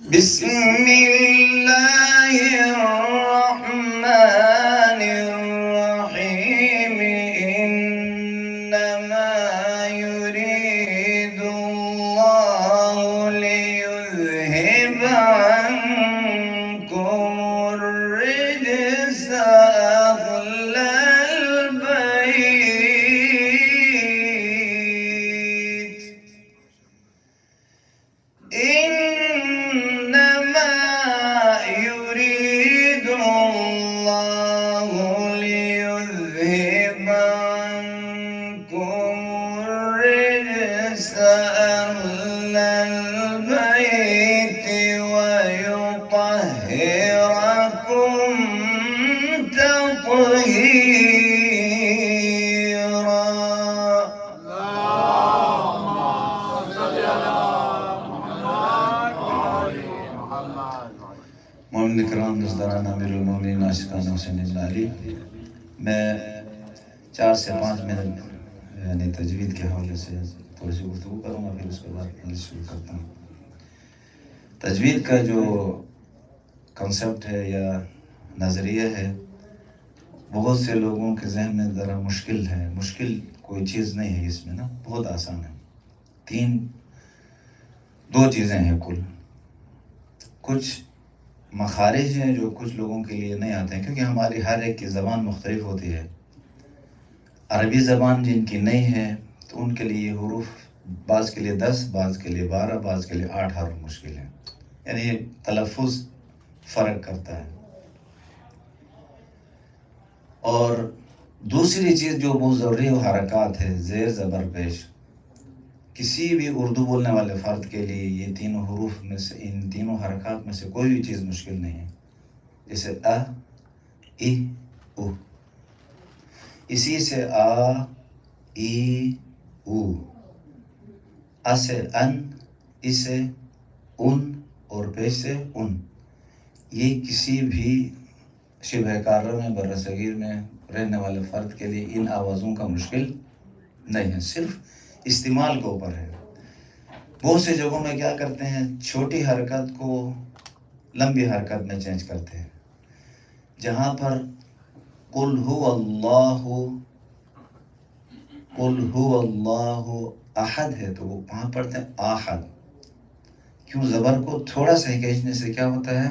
بسم اللہ الرحمن الرحیم انما یرید اللہ لیذہب عنکم الرجس اہل البیت انما یرید اللہ لیذہب عنکم الرجس اہل البیت ویطہرکم تطہیرا. مومن کرام دوستان، امیر المومنین عاشقان حسین ابن علی، میں 4 سے 5 منٹ یعنی تجوید کے حوالے سے تھوڑی سی گفتگو کروں گا، پھر اس کے بعد مجلس شروع کرتا ہوں. تجوید کا جو کنسیپٹ ہے یا نظریہ ہے، بہت سے لوگوں کے ذہن میں ذرا مشکل ہے. مشکل کوئی چیز نہیں ہے اس میں نا، بہت آسان ہے. 2 چیزیں ہیں کل. کچھ مخارج ہیں جو کچھ لوگوں کے لیے نہیں آتے ہیں، کیونکہ ہماری ہر ایک کی زبان مختلف ہوتی ہے. عربی زبان جن کی نہیں ہے تو ان کے لیے یہ حروف بعض کے لیے 10، بعض کے لیے 12، بعض کے لیے 8 حرف مشکل ہیں. یعنی یہ تلفظ فرق کرتا ہے. اور دوسری چیز جو بہت ضروری ہے وہ حرکات ہے، زیر زبر پیش. کسی بھی اردو بولنے والے فرد کے لیے یہ تینوں حروف میں سے، ان تینوں حرکات میں سے کوئی بھی چیز مشکل نہیں ہے. جیسے ا، ای، او، اسی سے آ، ای، او، ا سے ان، ای سے ان اور پیش سے ان. یہ کسی بھی شبہ کارہ میں، بر صغیر میں رہنے والے فرد کے لیے ان آوازوں کا مشکل نہیں ہے، صرف استعمال کے اوپر ہے. بہت سے جگہوں میں کیا کرتے ہیں، چھوٹی حرکت کو لمبی حرکت میں چینج کرتے ہیں. جہاں پر قل هو اللہ احد ہے تو وہ وہاں پڑھتے ہیں احد. کیوں؟ زبر کو تھوڑا سا کھینچنے سے کیا ہوتا ہے،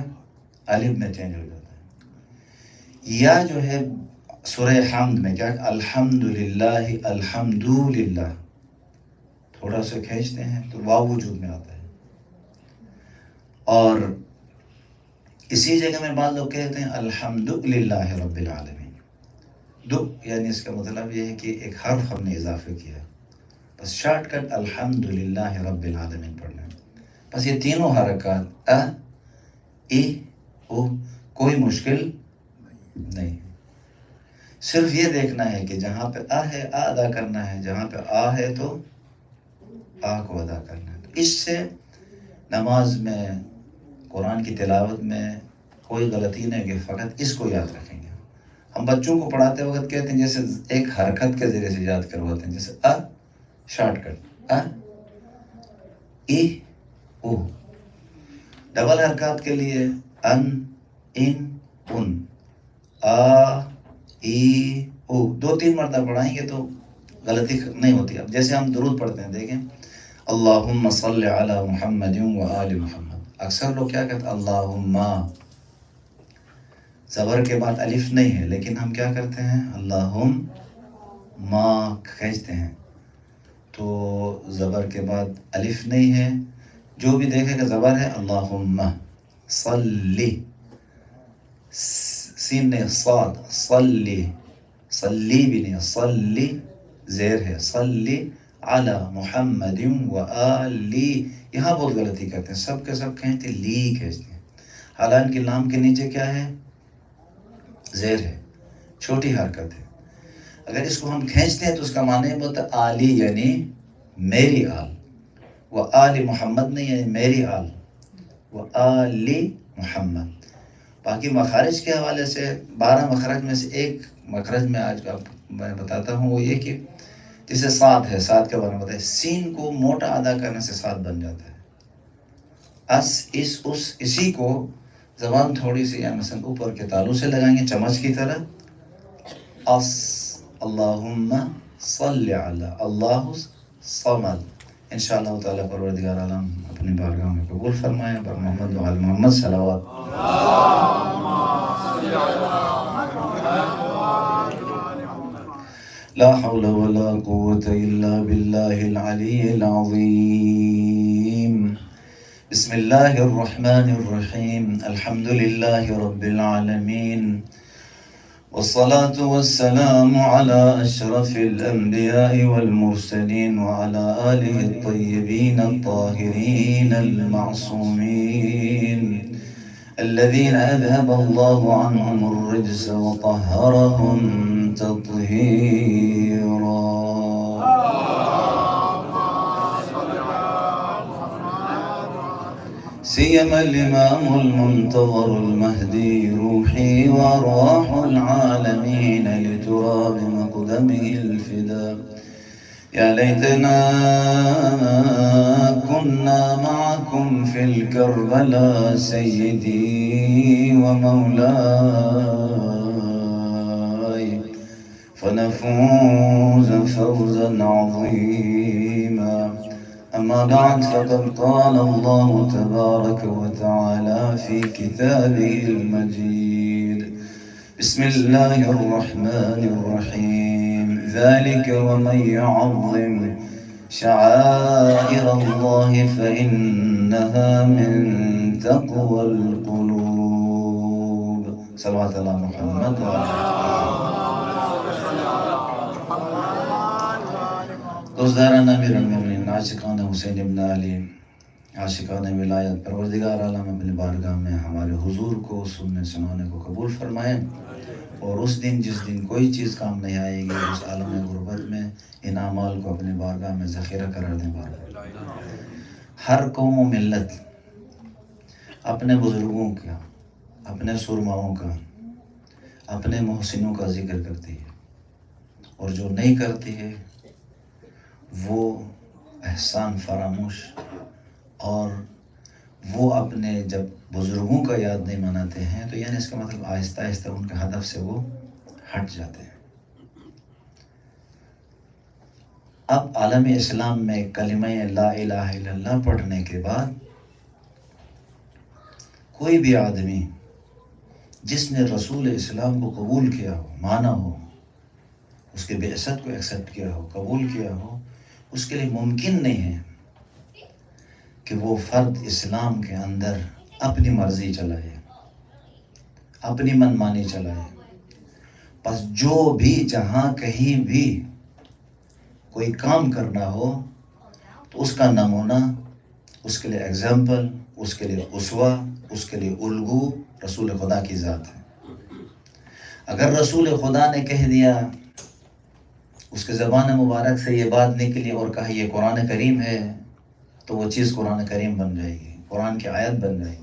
الف میں چینج ہو جاتا ہے. یا جو ہے سورہ حمد میں کیا، الحمدللہ الحمدللہ، تھوڑا سا کھینچتے ہیں تو واو وجود میں آتا ہے. اور اسی جگہ میں بعض لوگ کہتے ہیں الحمدللہ رب العالمین. یعنی اس کا مطلب یہ ہے کہ ایک حرف ہم نے اضافہ کیا، بس شارٹ کٹ الحمدللہ رب العالمین پڑھنا ہے. بس یہ تینوں حرکات ا، ای، او، کوئی مشکل نہیں. صرف یہ دیکھنا ہے کہ جہاں پہ ا ہے ا ادا کرنا ہے، جہاں پہ آ ہے تو آ کو ادا کرنا ہے. اس سے نماز میں، قرآن کی تلاوت میں کوئی غلطی نہیں کہ فقط اس کو یاد رکھیں گے. ہم بچوں کو پڑھاتے وقت کہتے ہیں جیسے ایک حرکت کے ذریعے سے یاد کرواتے ہیں، جیسے a short cut a, E, O. Double حرکات کے لیے ان، ان، ان، آ، ای، او. 2-3 مرتبہ پڑھائیں گے تو غلطی نہیں ہوتی. اب جیسے ہم درود پڑھتے ہیں، دیکھیں اللہم صلی علی محمد و آل محمد. اکثر لوگ کیا کہتے ہیں اللہم، زبر کے بعد الف نہیں ہے، لیکن ہم کیا کرتے ہیں اللہم کھینچتے ہیں تو زبر کے بعد الف نہیں ہے. جو بھی دیکھے گا زبر ہے اللہم صلی، سین نہیں صاد، صلی، صلی بھی نہیں، صلی زیر ہے، صلی علی محمد و آلی. یہاں بہت غلطی کرتے ہیں، سب کے سب کھینچتے لی کھینچتے ہیں، حالانکہ لام کے نیچے کیا ہے، زیر ہے، چھوٹی حرکت ہے. اگر اس کو ہم کھینچتے ہیں تو اس کا معنی ہے بولتا آلی یعنی میری آل، و آل محمد نہیں یعنی میری آل، و آلی محمد. باقی مخارج کے حوالے سے 12 مخرج میں سے ایک مخرج میں آج میں بتاتا ہوں، وہ یہ کہ جیسے سات ہے، سات کے بارے میں بتائیں، سین کو موٹا ادا کرنے سے سات بن جاتا ہے. اس اس اس اسی کو زبان تھوڑی سی یا مثلا اوپر کے تالوں سے لگائیں گے چمچ کی طرح. اس اللہم صلی علی اللہ صمد. انشاءاللہ تعالیٰ پروردگار عالم اپنی بارگاہ میں قبول فرمائے. بر محمد و آل محمد صلوات. لا حول ولا قوة إلا بالله العلي العظيم. بسم الله الرحمن الرحيم. الحمد لله رب العالمين، والصلاة والسلام على أشرف الأنبياء والمرسلين وعلى آله الطيبين الطاهرين المعصومين الذين أذهب الله عنهم الرجس وطهرهم تطهيرا. سيما الإمام المنتظر المهدي روحي وأرواح العالمين لتراب مقدمه الفداء. يا ليتنا كنا معكم في الكربلاء سيدي ومولاي فنفوز فوزا عظيما. أما بعد فقد قال الله تبارك وتعالى في كتابه المجيد. بسم الله الرحمن الرحيم. ذلك ومن يعظم شعائر الله فإنها من تقوى القلوب. صلوات الله محمد دوستداران امیر المومنین، عاشقان حسین ابن علی، عاشقان ولایت، پروردگار عالم اپنی بارگاہ میں ہمارے حضور کو سننے سنانے کو قبول فرمائیں. اور اس دن جس دن کوئی چیز کام نہیں آئے گی اس عالم غربت میں ان اعمال کو اپنی بارگاہ میں ذخیرہ قرار دیں. بارگاہ ہر قوم و ملت اپنے بزرگوں کا، اپنے سرماؤں کا، اپنے محسنوں کا ذکر کرتی ہے، اور جو نہیں کرتی ہے وہ احسان فراموش، اور وہ اپنے جب بزرگوں کا یاد نہیں مناتے ہیں تو یعنی اس کا مطلب آہستہ آہستہ ان کے ہدف سے وہ ہٹ جاتے ہیں. اب عالم اسلام میں کلمہ لا الہ الا اللہ پڑھنے کے بعد کوئی بھی آدمی جس نے رسول اسلام کو قبول کیا ہو، مانا ہو، اس کے بعثت کو ایکسیپٹ کیا ہو، قبول کیا ہو، اس کے لیے ممکن نہیں ہے کہ وہ فرد اسلام کے اندر اپنی مرضی چلائے، اپنی من مانی چلائے. بس جو بھی جہاں کہیں بھی کوئی کام کرنا ہو تو اس کا نمونہ، اس کے لیے ایگزامپل، اس کے لیے اسوہ، اس کے لیے الگو رسول خدا کی ذات ہے. اگر رسول خدا نے کہہ دیا، اس کے زبان مبارک سے یہ بات نکلی اور کہا یہ قرآن کریم ہے، تو وہ چیز قرآن کریم بن جائے گی، قرآن کی آیت بن جائے گی.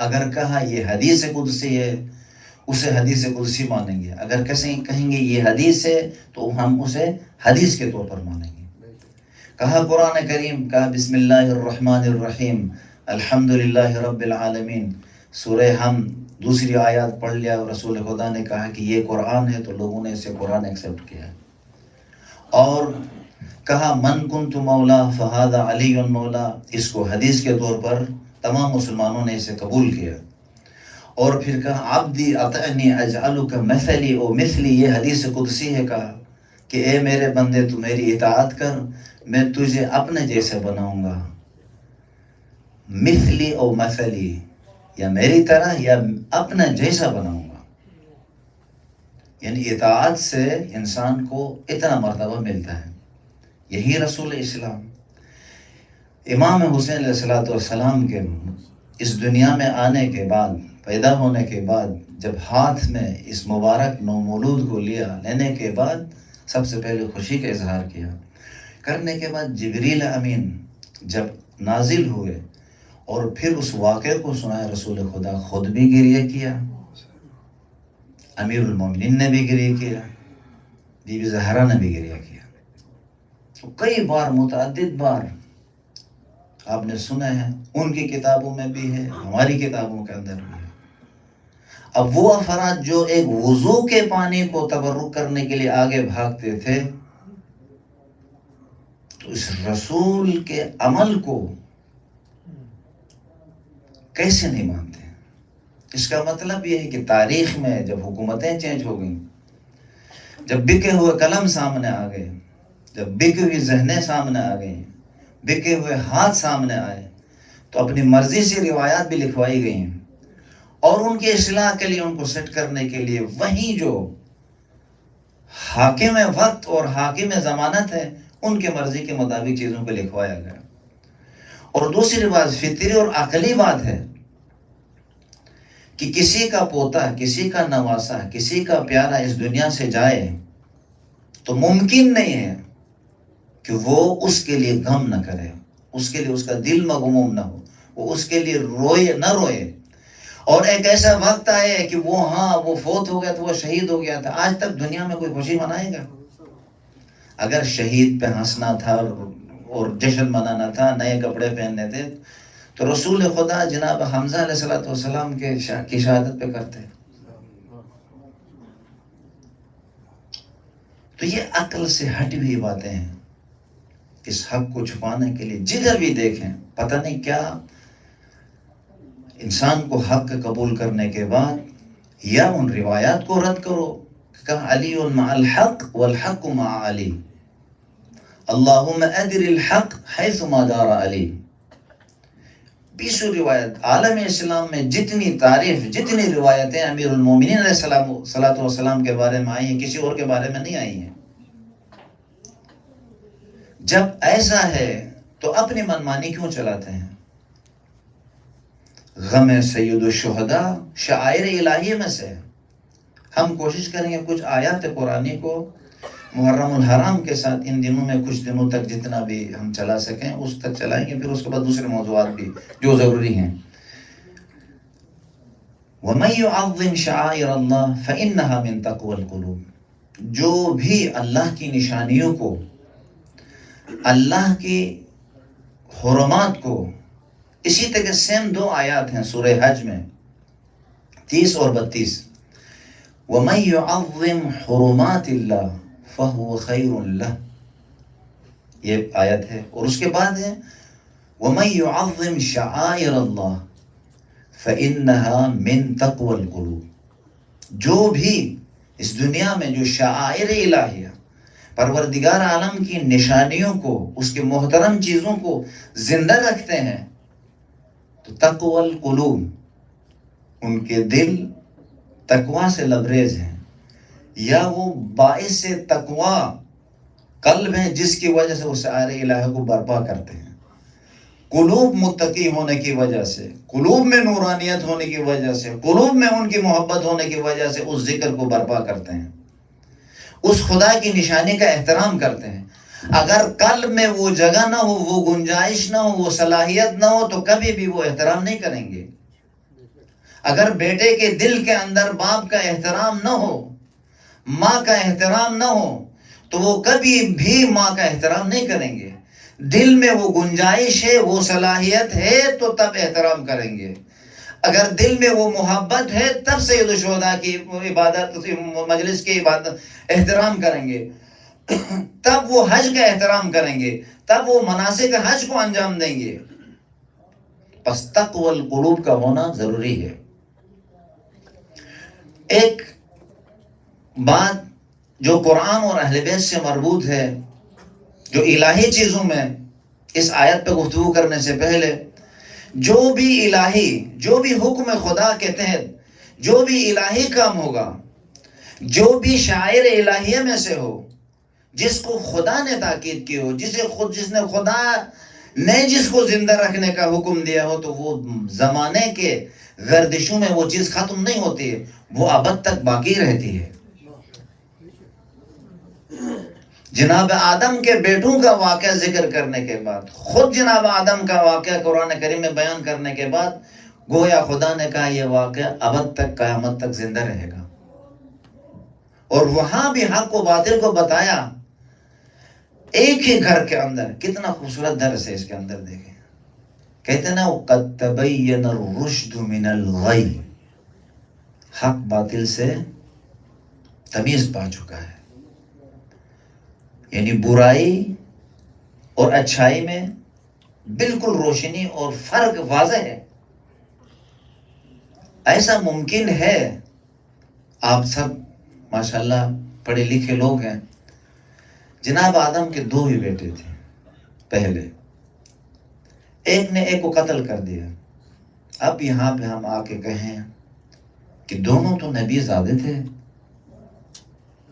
اگر کہا یہ حدیث قدسی ہے، اسے حدیث قدسی مانیں گے. اگر کہیں گے یہ حدیث ہے تو ہم اسے حدیث کے طور پر مانیں گے. کہا قرآن کریم، کہا بسم اللہ الرحمن الرحیم الحمدللہ رب العالمین، سورہ ہم دوسری آیات پڑھ لیا اور رسول خدا نے کہا کہ یہ قرآن ہے تو لوگوں نے اسے قرآن ایکسیپٹ کیا. اور کہا من کنت مولا فہذا علی مولا، اس کو حدیث کے طور پر تمام مسلمانوں نے اسے قبول کیا. اور پھر کہا عبدی اطعنی اجعلک مثلی او مثلی، یہ حدیث قدسی ہے، کہا کہ اے میرے بندے تو میری اطاعت کر، میں تجھے اپنے جیسے بناؤں گا. مثلی او مثلی، یا میری طرح یا اپنا جیسا بناؤں گا. یعنی اطاعت سے انسان کو اتنا مرتبہ ملتا ہے. یہی رسول اسلام. امام حسین علیہ السلام کے اس دنیا میں آنے کے بعد، پیدا ہونے کے بعد، جب ہاتھ میں اس مبارک نومولود کو لینے کے بعد سب سے پہلے خوشی کا اظہار کیا. کرنے کے بعد جبریل امین جب نازل ہوئے اور پھر اس واقعے کو سنایا، رسول خدا خود بھی گریہ کیا، امیر المومنین نے بھی گریہ کیا، بی بی زہرا نے بھی گریہ کیا. تو کئی بار، متعدد بار آپ نے سنا ہے، ان کی کتابوں میں بھی ہے، ہماری کتابوں کے اندر بھی ہے۔ اب وہ افراد جو ایک وضو کے پانی کو تبرک کرنے کے لیے آگے بھاگتے تھے، تو اس رسول کے عمل کو کیسے نہیں مانتے؟ اس کا مطلب یہ ہے کہ تاریخ میں جب حکومتیں چینج ہو گئیں، جب بکے ہوئے قلم سامنے آ گئے، جب بکی ہوئی ذہنیں سامنے آ گئیں، بکے ہوئے ہاتھ سامنے آئے، تو اپنی مرضی سے روایات بھی لکھوائی گئی ہیں، اور ان کی اصلاح کے لیے، ان کو سیٹ کرنے کے لیے وہیں جو حاکم وقت اور حاکم ضمانت ہے، ان کے مرضی کے مطابق چیزوں کو لکھوایا گیا۔ اور دوسری بات فطری اور عقلی بات ہے کہ کسی کا پوتا، کسی کا نواسا، کسی کا پیارا اس دنیا سے جائے تو ممکن نہیں ہے کہ وہ اس کے لیے غم نہ کرے، اس کے لیے اس کا دل مغموم نہ ہو، وہ اس کے لیے روئے نہ روئے۔ اور ایک ایسا وقت آئے کہ وہ فوت ہو گیا تو وہ شہید ہو گیا تھا، آج تک دنیا میں کوئی خوشی منائے گا؟ اگر شہید پہ ہنسنا تھا اور جشن منانا تھا، نئے کپڑے پہننے تھے، تو رسول خدا جناب حمزہ علیہ السلام کی شہادت پہ کرتے۔ تو یہ عقل سے ہٹ بھی باتیں ہیں۔ اس حق کو چھپانے کے لیے جدھر بھی دیکھیں پتہ نہیں کیا، انسان کو حق قبول کرنے کے بعد یا ان روایات کو رد کرو کہ علی مع الحق والحق مع علی، اللہم ادر الحق حیث ما دار علی۔ 20 روایت عالم اسلام میں جتنی تعریف، جتنی روایتیں امیر المومنین علیہ السلام کے بارے میں آئی ہیں، کسی اور کے بارے میں نہیں آئی ہیں۔ جب ایسا ہے تو اپنی منمانی کیوں چلاتے ہیں؟ غم سید الشہداء شعائر الہی میں سے ہم کوشش کریں گے کچھ آیات قرآنی کو محرم الحرام کے ساتھ ان دنوں میں کچھ دنوں تک جتنا بھی ہم چلا سکیں اس تک چلائیں گے، پھر اس کے بعد دوسرے موضوعات بھی جو ضروری ہیں۔ وَمَن يُعَظِّمْ شَعَائِرَ اللَّهِ فَإِنَّهَا مِن تَقْوَى الْقُلُوبِ، جو بھی اللہ کی نشانیوں کو، اللہ کی حرمات کو، اسی طرح سیم 2 آیات ہیں سورہ حج میں 30 اور 32، وَمَن يُعَظِّمْ حُرُمَاتِ اللَّهِ فَهُوَ خَيْرٌ لَهُ، یہ آیت ہے۔ اور اس کے بعد ہے وَمَن يُعَظِّمْ شَعَائِرَ اللَّهِ فَإِنَّهَا مِن تَقْوَى الْقُلُوبِ، جو بھی اس دنیا میں جو شعائر الہیہ، پروردگار عالم کی نشانیوں کو، اس کے محترم چیزوں کو زندہ رکھتے ہیں، تو تقوی القلوب، ان کے دل تقوی سے لبریز ہیں، یا وہ باعث تقوی قلب ہیں جس کی وجہ سے وہ شعائر الہیہ کو برپا کرتے ہیں۔ قلوب متقی ہونے کی وجہ سے، قلوب میں نورانیت ہونے کی وجہ سے، قلوب میں ان کی محبت ہونے کی وجہ سے اس ذکر کو برپا کرتے ہیں، اس خدا کی نشانی کا احترام کرتے ہیں۔ اگر قلب میں وہ جگہ نہ ہو، وہ گنجائش نہ ہو، وہ صلاحیت نہ ہو، تو کبھی بھی وہ احترام نہیں کریں گے۔ اگر بیٹے کے دل کے اندر باپ کا احترام نہ ہو، ماں کا احترام نہ ہو، تو وہ کبھی بھی ماں کا احترام نہیں کریں گے۔ دل میں وہ گنجائش ہے، وہ صلاحیت ہے تو تب احترام کریں گے۔ اگر دل میں وہ محبت ہے تب سید الشہداء کی عبادت، مجلس کی عبادت احترام کریں گے، تب وہ حج کا احترام کریں گے، تب وہ مناسک حج کو انجام دیں گے۔ پس تقوی القلوب کا ہونا ضروری ہے۔ ایک بات جو قرآن اور اہل بیت سے مربوط ہے، جو الہی چیزوں میں اس آیت پہ گفتگو کرنے سے پہلے، جو بھی الہی، جو بھی حکم خدا کے تحت جو بھی الہی کام ہوگا، جو بھی شاعر الہیہ میں سے ہو، جس کو خدا نے تاکید کی ہو، جس نے خدا نے جس کو زندہ رکھنے کا حکم دیا ہو، تو وہ زمانے کے گردشوں میں وہ چیز ختم نہیں ہوتی ہے، وہ ابد تک باقی رہتی ہے۔ جناب آدم کے بیٹوں کا واقعہ ذکر کرنے کے بعد، خود جناب آدم کا واقعہ قرآن کریم میں بیان کرنے کے بعد، گویا خدا نے کہا یہ واقعہ ابد تک، قیامت تک زندہ رہے گا۔ اور وہاں بھی حق و باطل کو بتایا، ایک ہی گھر کے اندر۔ کتنا خوبصورت درس ہے اس کے اندر، دیکھیں کہتے ہیں نا قد تبین الرشد من الغی، حق باطل سے تمیز پا چکا ہے، یعنی برائی اور اچھائی میں بالکل روشنی اور فرق واضح ہے۔ ایسا ممکن ہے، آپ سب ماشاءاللہ پڑھے لکھے لوگ ہیں، جناب آدم کے 2 ہی بیٹے تھے پہلے، ایک نے ایک کو قتل کر دیا۔ اب یہاں پہ ہم آ کے کہیں کہ دونوں تو نبی زادے تھے،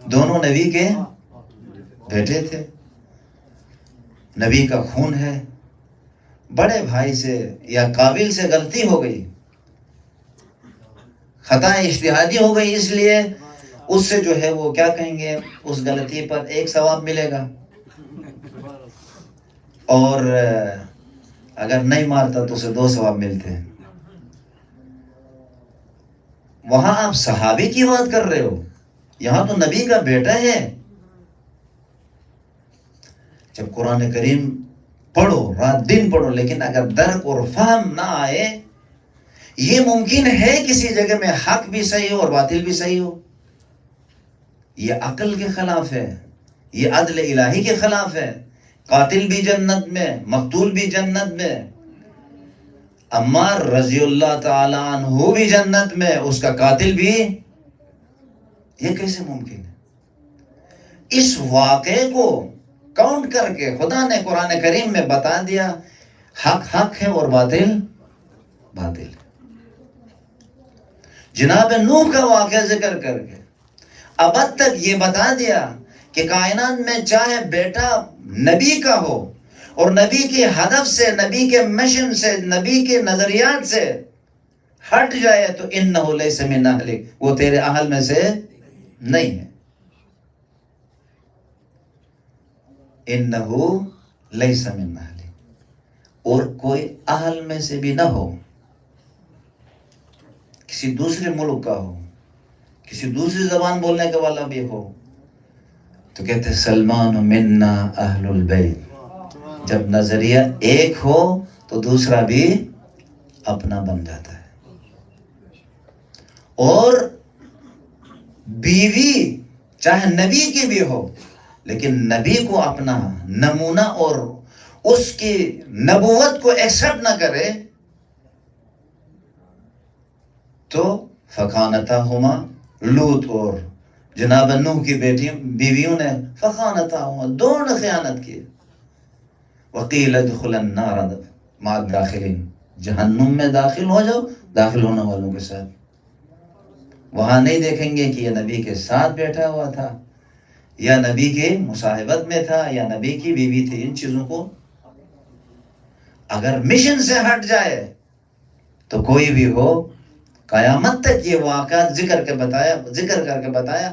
دونوں نبی کے بیٹے تھے، نبی کا خون ہے، بڑے بھائی سے یا قابل سے غلطی ہو گئی، خطا اجتہادی ہو گئی، اس لیے اس سے جو ہے وہ کیا کہیں گے، اس غلطی پر 1 ثواب ملے گا، اور اگر نہیں مارتا تو اسے 2 ثواب ملتے ہیں۔ وہاں آپ صحابی کی بات کر رہے ہو، یہاں تو نبی کا بیٹا ہے۔ جب قرآن کریم پڑھو، رات دن پڑھو، لیکن اگر درک اور فہم نہ آئے، یہ ممکن ہے کسی جگہ میں حق بھی صحیح ہو اور باطل بھی صحیح ہو، یہ عقل کے خلاف ہے، یہ عدل الہی کے خلاف ہے۔ قاتل بھی جنت میں، مقتول بھی جنت میں، عمار رضی اللہ تعالی عنہ بھی جنت میں، اس کا قاتل بھی، یہ کیسے ممکن ہے؟ اس واقعے کو کاؤنٹ کر کے خدا نے قرآن کریم میں بتا دیا، حق حق ہے اور باطل باطل ہے۔ جناب نوح کا واقعہ ذکر کر کے اب تک یہ بتا دیا کہ کائنات میں چاہے بیٹا نبی کا ہو اور نبی کے ہدف سے، نبی کے مشن سے، نبی کے نظریات سے ہٹ جائے تو انہ لیس من اہلک، وہ تیرے اہل میں سے نہیں ہے، انہ لیس من اہلک، اور کوئی اہل میں سے بھی نہ ہو، کسی دوسرے ملک کا ہو، کسی دوسری زبان بولنے کا والا بھی ہو، تو کہتے ہیں سلمان منا اہل البیت۔ جب نظریہ ایک ہو تو دوسرا بھی اپنا بن جاتا ہے۔ اور بیوی چاہے نبی کی بھی ہو، لیکن نبی کو اپنا نمونہ اور اس کی نبوت کو ایکسپٹ نہ کرے تو فخانتہما، لوط اور جناب نوح کی بیویوں نے فخانتہما، دونوں نے خیانت کی۔ وقیل ادخلا النار مع الداخلین، جہنم میں داخل ہو جاؤ داخل ہونے والوں کے ساتھ۔ وہاں نہیں دیکھیں گے کہ یہ نبی کے ساتھ بیٹھا ہوا تھا، یا نبی کے مصاحبت میں تھا، یا نبی کی بیوی تھی۔ ان چیزوں کو اگر مشن سے ہٹ جائے تو کوئی بھی ہو، قیامت تک یہ واقعات ذکر کر کے بتایا،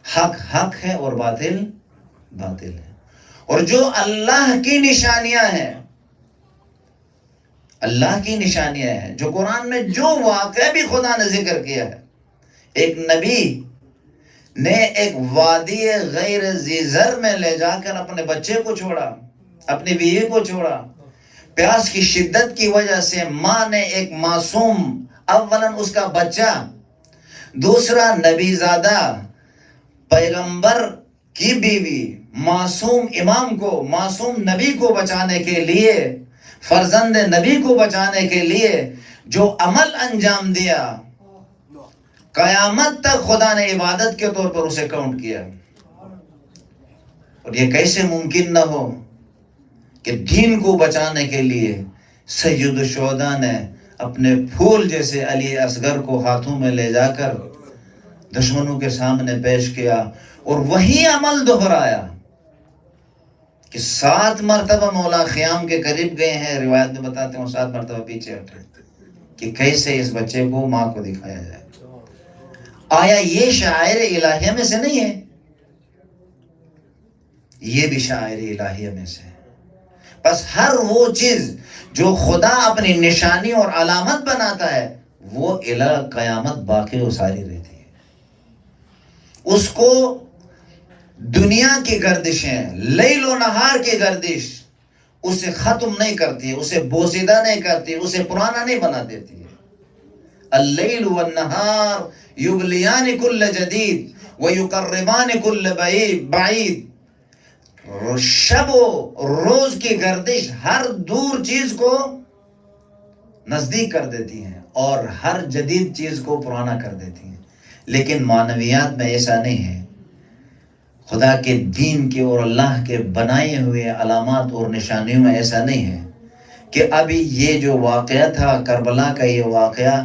حق حق ہے اور باطل باطل ہے۔ اور جو اللہ کی نشانیاں ہیں، اللہ کی نشانیاں ہیں، جو قرآن میں جو واقعہ بھی خدا نے ذکر کیا ہے، ایک نبی نے ایک وادی غیر ذی زر میں لے جا کر اپنے بچے کو چھوڑا، اپنی بیوی کو چھوڑا، پیاس کی شدت کی وجہ سے ماں نے ایک معصوم، اولاً اس کا بچہ، دوسرا نبی زادہ پیغمبر کی بیوی، معصوم امام کو، معصوم نبی کو بچانے کے لیے، فرزند نبی کو بچانے کے لیے جو عمل انجام دیا، قیامت تک خدا نے عبادت کے طور پر اسے کاؤنٹ کیا۔ اور یہ کیسے ممکن نہ ہو کہ دین کو بچانے کے لیے سید الشہداء نے اپنے پھول جیسے علی اصغر کو ہاتھوں میں لے جا کر دشمنوں کے سامنے پیش کیا، اور وہی عمل دہرایا کہ 7 مرتبہ مولا خیام کے قریب گئے ہیں، روایت میں بتاتے ہیں 7 مرتبہ پیچھے ہٹے کہ کیسے اس بچے کو ماں کو دکھایا جائے۔ آیا یہ شاعر الہیہ میں سے نہیں ہے؟ یہ بھی شاعر الہیہ میں سے ہے۔ بس ہر وہ چیز جو خدا اپنی نشانی اور علامت بناتا ہے وہ الہ قیامت باقی و ساری رہتی ہے۔ اس کو دنیا کی گردشیں، لیل و نہار کی گردش، اسے ختم نہیں کرتی ہے، اسے بوسیدہ نہیں کرتی، اسے پرانا نہیں بنا دیتی ہے۔ اللیل والنہار یبلیان کل جدید ویقربان کل بعید، شب و روز کی گردش ہر دور چیز کو نزدیک کر دیتی ہیں اور ہر جدید چیز کو پرانا کر دیتی ہیں۔ لیکن معنویات میں ایسا نہیں ہے، خدا کے دین کے اور اللہ کے بنائے ہوئے علامات اور نشانیوں میں ایسا نہیں ہے کہ ابھی یہ جو واقعہ تھا کربلا کا، یہ واقعہ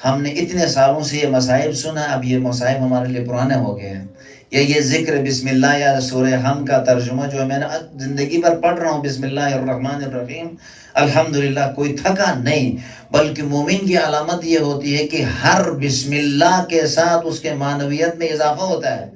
ہم نے اتنے سالوں سے یہ مصائب سنا، اب یہ مصائب ہمارے لیے پرانے ہو گئے ہیں، یا یہ ذکر بسم اللہ یا سورہ حمد کا ترجمہ جو میں نے زندگی بھر پڑھ رہا ہوں، بسم اللہ الرحمن الرحیم الحمدللہ، کوئی تھکا نہیں۔ بلکہ مومن کی علامت یہ ہوتی ہے کہ ہر بسم اللہ کے ساتھ اس کے معنویت میں اضافہ ہوتا ہے۔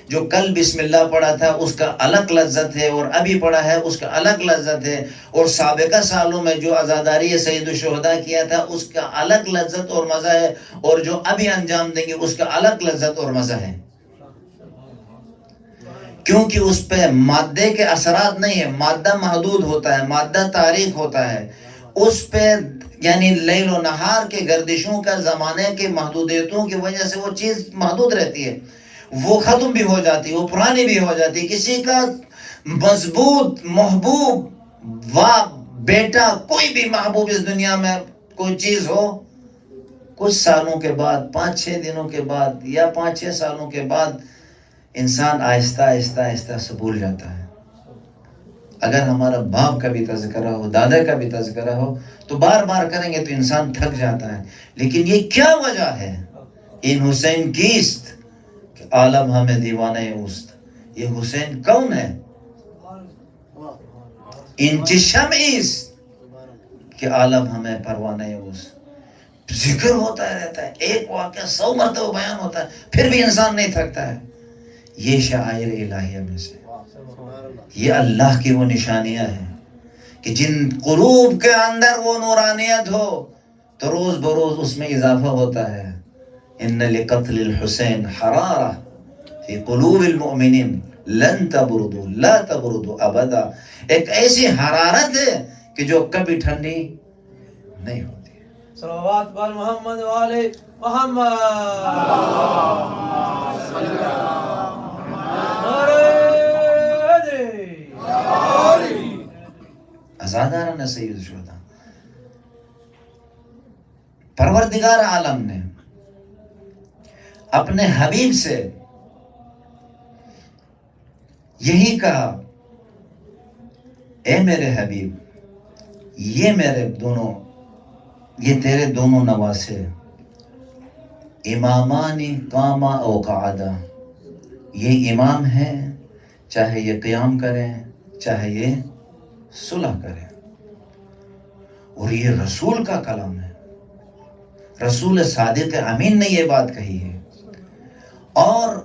جو کل بسم اللہ پڑھا تھا اس کا الگ لذت ہے، اور ابھی پڑھا ہے اس کا الگ لذت ہے، اور سابقہ سالوں میں جو عزاداری سید الشہداء کیا تھا اس کا الگ لذت اور مزہ ہے، اور جو ابھی انجام دیں گے اس کا الگ لذت اور مزہ ہے، کیونکہ اس پہ مادے کے اثرات نہیں ہے، مادہ محدود ہوتا ہے، مادہ تاریخ ہوتا ہے، اس پہ یعنی لیل و نہار کے گردشوں کا زمانے کے محدودیتوں کی وجہ سے وہ چیز محدود رہتی ہے، وہ ختم بھی ہو جاتی ہے، وہ پرانی بھی ہو جاتی ہے۔ کسی کا مضبوط محبوب بیٹا، کوئی بھی محبوب اس دنیا میں کوئی چیز ہو، کچھ سالوں کے بعد، 5-6 دنوں کے بعد یا 5-6 سالوں کے بعد انسان آہستہ آہستہ آہستہ سے بھول جاتا ہے۔ اگر ہمارا باپ کا بھی تذکرہ ہو، دادا کا بھی تذکرہ ہو تو بار بار کریں گے تو انسان تھک جاتا ہے۔ لیکن یہ کیا وجہ ہے؟ ان حسین کیست کہ عالم ہمیں دیوانہ اوست، یہ حسین کون ہے؟ ان چشم ایست کہ عالم ہمیں پروانہ اوست۔ ذکر ہوتا رہتا ہے، ایک واقعہ 100 مرتبہ بیان ہوتا ہے، پھر بھی انسان نہیں تھکتا ہے۔ یہ شعائر الہیہ میں سے، یہ اللہ کی وہ نشانیاں ہیں کہ جن قلوب کے اندر وہ نورانیت ہو تو روز بروز اس میں اضافہ ہوتا ہے۔ ان لقتل الحسین حرارہ فی قلوب المؤمنین لن تبردو لا تبردو ابدا، ایک ایسی حرارت ہے کہ جو کبھی ٹھنڈی نہیں ہوتی۔ صلوات بر محمد والے محمد۔ عزادارہ سید الشہداء، پروردگار عالم نے اپنے حبیب سے یہی کہا، اے میرے حبیب، یہ تیرے دونوں نواسے، امامانی قاما او قعدا، یہ امام ہیں، چاہے یہ قیام کریں چاہے یہ صلح کریں۔ اور یہ رسول کا کلام ہے، رسول صادق امین نے یہ بات کہی ہے۔ اور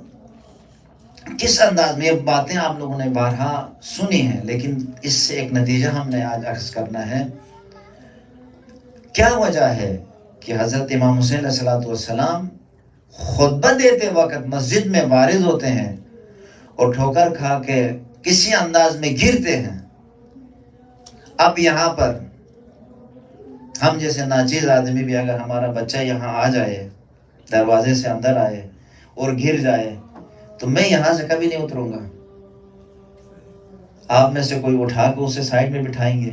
کس انداز میں، یہ باتیں آپ لوگوں نے بارہا سنی ہیں، لیکن اس سے ایک نتیجہ ہم نے آج عرض کرنا ہے۔ کیا وجہ ہے کہ حضرت امام حسین علیہ السلام خطبہ دیتے وقت مسجد میں وارد ہوتے ہیں اور ٹھوکر کھا کے کسی انداز میں گرتے ہیں؟ اب یہاں پر ہم جیسے ناچیز آدمی بھی اگر ہمارا بچہ یہاں آ جائے، دروازے سے اندر آئے اور گر جائے تو میں یہاں سے کبھی نہیں اتروں گا، آپ میں سے کوئی اٹھا کے اسے سائڈ میں بٹھائیں گے،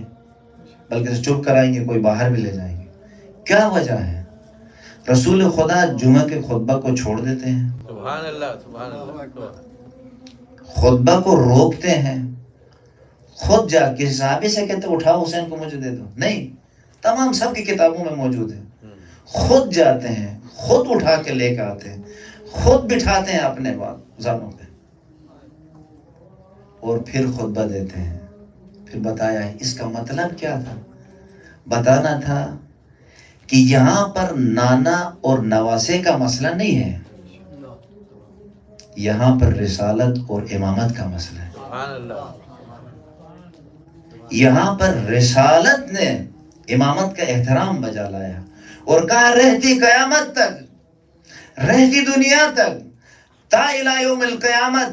بلکہ چپ کرائیں گے، کوئی باہر بھی لے جائیں گے۔ کیا وجہ ہے؟ رسول خدا جمعہ کے خطبہ کو چھوڑ دیتے ہیں، سبحان اللہ، سبحان اللہ، خطبہ کو روکتے ہیں، خود جا کے صحابی سے کہتے اٹھاؤ حسین کو مجھے دے دو، نہیں، تمام سب کی کتابوں میں موجود ہے، خود جاتے ہیں، خود اٹھا کے لے کے آتے ہیں، خود بٹھاتے ہیں اپنے زانوں پہ، اور پھر خطبہ دیتے ہیں۔ پھر بتایا ہے اس کا مطلب کیا تھا؟ بتانا تھا کہ یہاں پر نانا اور نواسے کا مسئلہ نہیں ہے، یہاں پر رسالت اور امامت کا مسئلہ ہے۔ سبحان اللہ، یہاں پر رسالت نے امامت کا احترام بجا لایا اور کہا رہتی قیامت تک، رہتی دنیا تک، تا الی یوم القیامت،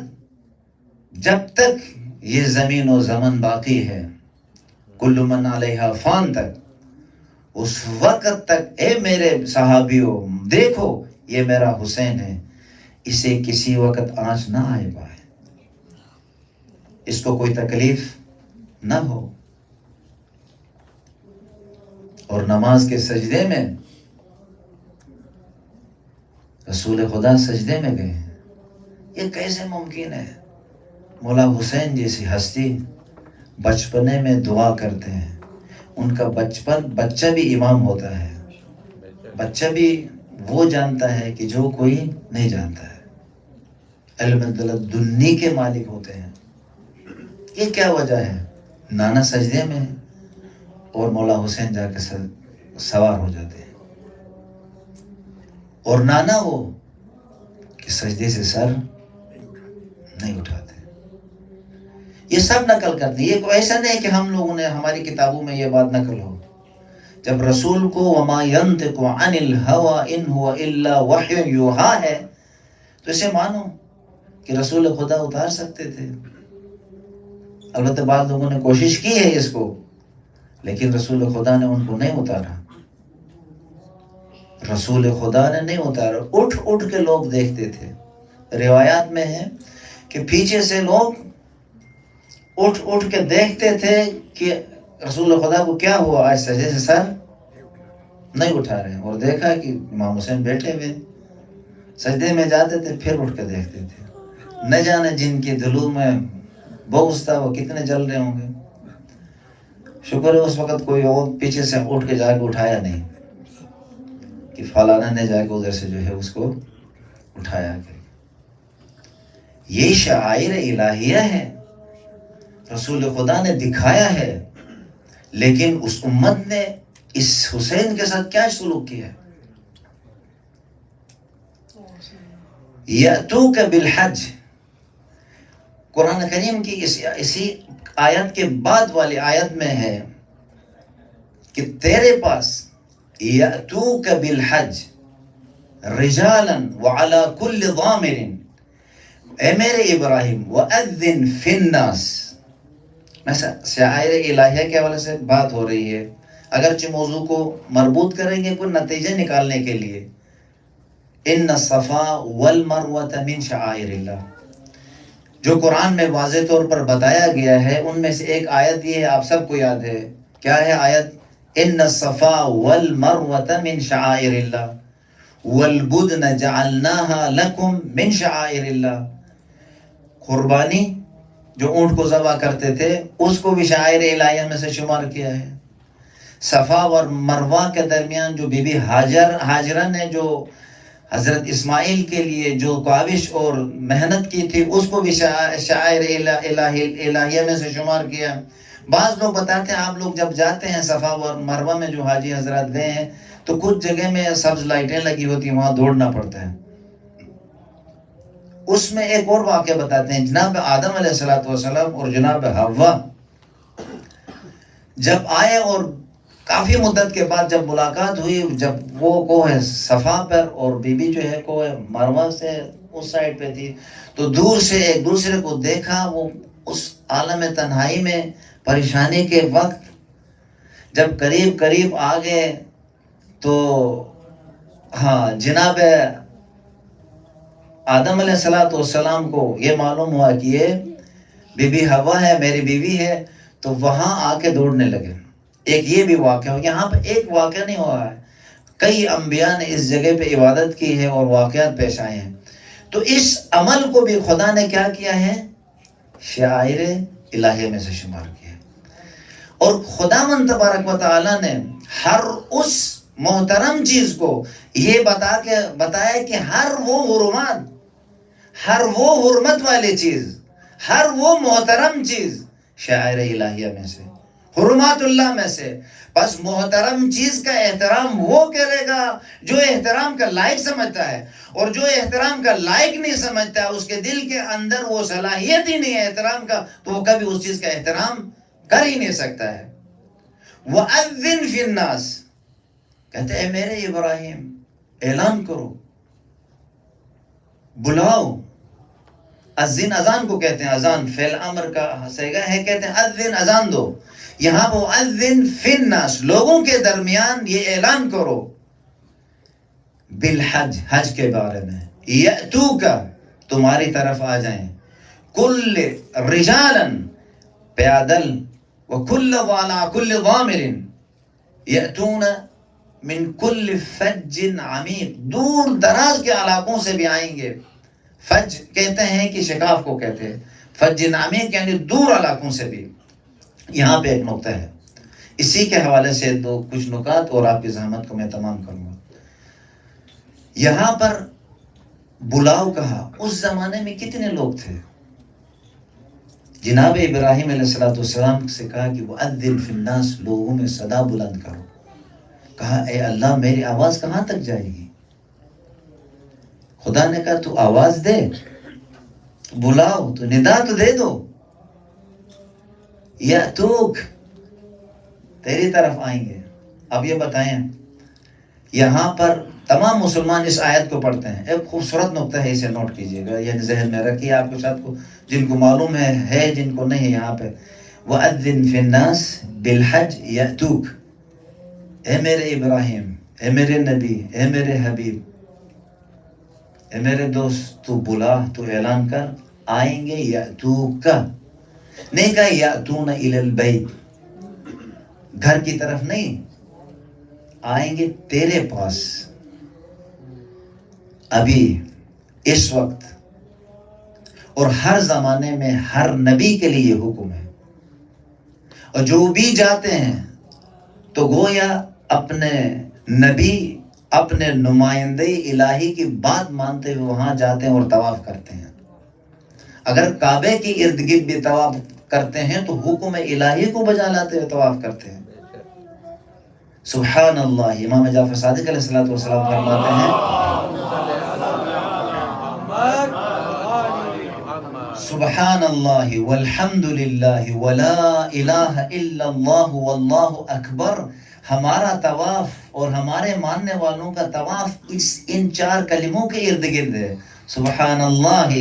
جب تک یہ زمین و زمن باقی ہے، کل من علیہا فان تک، اس وقت تک اے میرے صحابیوں دیکھو یہ میرا حسین ہے، اسے کسی وقت آنچ نہ آئے پائے، اس کو کوئی تکلیف نہ ہو۔ اور نماز کے سجدے میں رسول خدا سجدے میں گئے، یہ کیسے ممکن ہے؟ مولا حسین جیسی ہستی بچپنے میں دعا کرتے ہیں، ان کا بچہ بھی امام ہوتا ہے، بچہ بھی وہ جانتا ہے کہ جو کوئی نہیں جانتا ہے، علم دنی کے مالک ہوتے ہیں۔ یہ کیا وجہ ہے؟ نانا سجدے میں اور مولا حسین جا کے سوار ہو جاتے ہیں، اور نانا وہ کہ سجدے سے سر نہیں اٹھاتے۔ یہ سب نقل کرتے ہیں، یہ کوئی ایسا نہیں کہ ہم لوگوں نے ہماری کتابوں میں یہ بات نقل ہو۔ جب رسول کو وما ينطق عن الهوى ان هو الا وحی یوحی ہے تو اسے مانو کہ رسول خدا اتار سکتے تھے۔ البتہ بعض لوگوں نے کوشش کی ہے اس کو، لیکن رسول خدا نے ان کو نہیں اتارا، رسول خدا نے نہیں اتارا۔ اٹھ اٹھ کے لوگ دیکھتے تھے، روایات میں ہے کہ پیچھے سے لوگ اٹھ اٹھ کے دیکھتے تھے کہ رسول خدا کو کیا ہوا، آج سجدے سے سر نہیں اٹھا رہے ہیں، اور دیکھا کہ امام حسین بیٹھے ہوئے سجدے میں جاتے تھے، پھر اٹھ کے دیکھتے تھے۔ نہ جانے جن کے دلوں میں بغض تھا وہ کتنے جل رہے ہوں گے۔ شکر ہے اس وقت کوئی اور پیچھے سے اٹھ کے جا کے اٹھایا نہیں کہ فلانا نے جا کے ادھر سے جو ہے اس کو اٹھایا کہ یہ شعائر الہیہ ہے، رسول خدا نے دکھایا ہے، لیکن اس امت نے اس حسین کے ساتھ کیا سلوک کیا ہے؟ یأتوک بالحج، قرآن کریم کی اسی آیت کے بعد والی آیت میں ہے کہ تیرے پاس یأتوک بالحج رجالا وعلی کل ضامر، اے میرے ابراہیم وَأَذِّن فِي النَّاسِ، میں شعائر الہیہ کے حوالے سے بات ہو رہی ہے، اگرچہ موضوع کو مربوط کریں گے کوئی نتیجے نکالنے کے لیے۔ ان الصفا والمروۃ من شعائر اللہ، جو قرآن میں واضح طور پر بتایا گیا ہے ان میں سے ایک آیت یہ ہے، آپ سب کو یاد ہے، کیا ہے آیت؟ ان الصفا والمروۃ من شعائر اللہ والبدن جعلناها لکم من شعائر اللہ، قربانی جو اونٹ کو ذبح کرتے تھے اس کو بھی شعائر الہیہ میں سے شمار کیا ہے۔ صفا اور مروہ کے درمیان جو بی بی ہاجرہ نے جو حضرت اسماعیل کے لیے جو کاوش اور محنت کی تھی اس کو بھی شعائر الہیہ میں سے شمار کیا۔ بعض لوگ بتاتے ہیں آپ لوگ جب جاتے ہیں صفا اور مروہ میں جو حاجی حضرات گئے ہیں تو کچھ جگہ میں سبز لائٹیں لگی ہوتی ہیں، وہاں دوڑنا پڑتا ہے۔ اس میں ایک اور واقعہ بتاتے ہیں، جناب آدم علیہ السلام اور جناب حوا جب آئے اور کافی مدت کے بعد جب ملاقات ہوئی، جب وہ کوہ صفا پر اور بی بی جو ہے کوہ مروہ سے اس سائڈ پہ تھی، تو دور سے ایک دوسرے کو دیکھا، وہ اس عالم تنہائی میں پریشانی کے وقت جب قریب قریب آ گئے تو ہاں جناب آدم علیہ السلام کو یہ معلوم ہوا کہ یہ بی بی حوا ہے، میری بیوی ہے، تو وہاں آ کے دوڑنے لگے۔ ایک یہ بھی واقعہ ہو، یہاں پہ ایک واقعہ نہیں ہوا ہے، کئی انبیاء نے اس جگہ پہ عبادت کی ہے اور واقعات پیش آئے ہیں۔ تو اس عمل کو بھی خدا نے کیا کیا ہے؟ شعائر الہیہ میں سے شمار کیا ہے۔ اور خداوند تبارک و تعالی نے ہر اس محترم چیز کو یہ بتایا کہ ہر وہ حرمات، ہر وہ حرمت والی چیز، ہر وہ محترم چیز شعائر الہیہ میں سے، حرمات اللہ میں سے۔ بس محترم چیز کا احترام وہ کرے گا جو احترام کا لائق سمجھتا ہے، اور جو احترام کا لائق نہیں سمجھتا، اس کے دل کے اندر وہ صلاحیت ہی نہیں ہے احترام کا، تو وہ کبھی اس چیز کا احترام کر ہی نہیں سکتا ہے۔ وَأَذِّن فِي النَّاسِ، کہتے ہیں میرے ابراہیم اعلان کرو، بلاؤ۔ اذن اذان کو کہتے ہیں، اذان فعل امر کا صیغہ ہے، کہتے ہیں اذن اذان دو، یہاں وَأَذِّن فِي النَّاسِ لوگوں کے درمیان یہ اعلان کرو بالحج حج کے بارے میں یأتوک تمہاری طرف آ جائیں کل رجالاً پیادل وکل ضامر یأتون من کل فج عمیق دور دراز کے علاقوں سے بھی آئیں گے. فج کہتے ہیں کہ شکاف کو کہتے ہیں, فج عمیق یعنی دور علاقوں سے بھی. یہاں پہ ایک نقطہ ہے, اسی کے حوالے سے کچھ نکات اور آپ کی زحمت کو میں تمام کروں گا. یہاں پر بلاؤ کہا, اس زمانے میں کتنے لوگ تھے؟ جناب ابراہیم علیہ السلام سے کہا کہ وَأَذِّن فِي النَّاسِ لوگوں میں صدا بلند کرو. کہا اے اللہ میری آواز کہاں تک جائے گی؟ خدا نے کہا تو آواز دے, بلاؤ تو ندا تو دے دو. یأتوک تیری طرف آئیں گے. اب یہ بتائیں, یہاں پر تمام مسلمان اس آیت کو پڑھتے ہیں. ایک خوبصورت نقطہ ہے, اسے نوٹ کیجئے گا, یعنی ذہن میں رکھیے. آپ کے ساتھ کو جن کو معلوم ہے جن کو نہیں. یہاں پہ وَأَذِّن فِي النَّاسِ بِالْحَجِّ یأتوک. اے میرے ابراہیم, اے میرے نبی, اے میرے حبیب, اے میرے دوست, تو بلا, تو اعلان کر, آئیں گے. یأتوک نہیں کہا یأتون الی البیت, گھر کی طرف نہیں, آئیں گے تیرے پاس. ابھی اس وقت اور ہر زمانے میں ہر نبی کے لیے یہ حکم ہے, اور جو بھی جاتے ہیں تو گویا اپنے نبی, اپنے نمائندے الہی کی بات مانتے ہوئے وہاں جاتے ہیں اور طواف کرتے ہیں. اگر کعبے کی ارد گرد بھی طواف کرتے ہیں تو حکم الہی کو بجا لاتے ہوئے طواف کرتے ہیں. سبحان اللہ. امام جعفر صادق علیہ السلام فرماتے ہیں سبحان اللہ والحمد للہ ولا الہ الا اللہ واللہ اکبر. ہمارا طواف اور ہمارے ماننے والوں کا طواف ان چار کلموں کے ارد گرد ہے. سبحان اللہ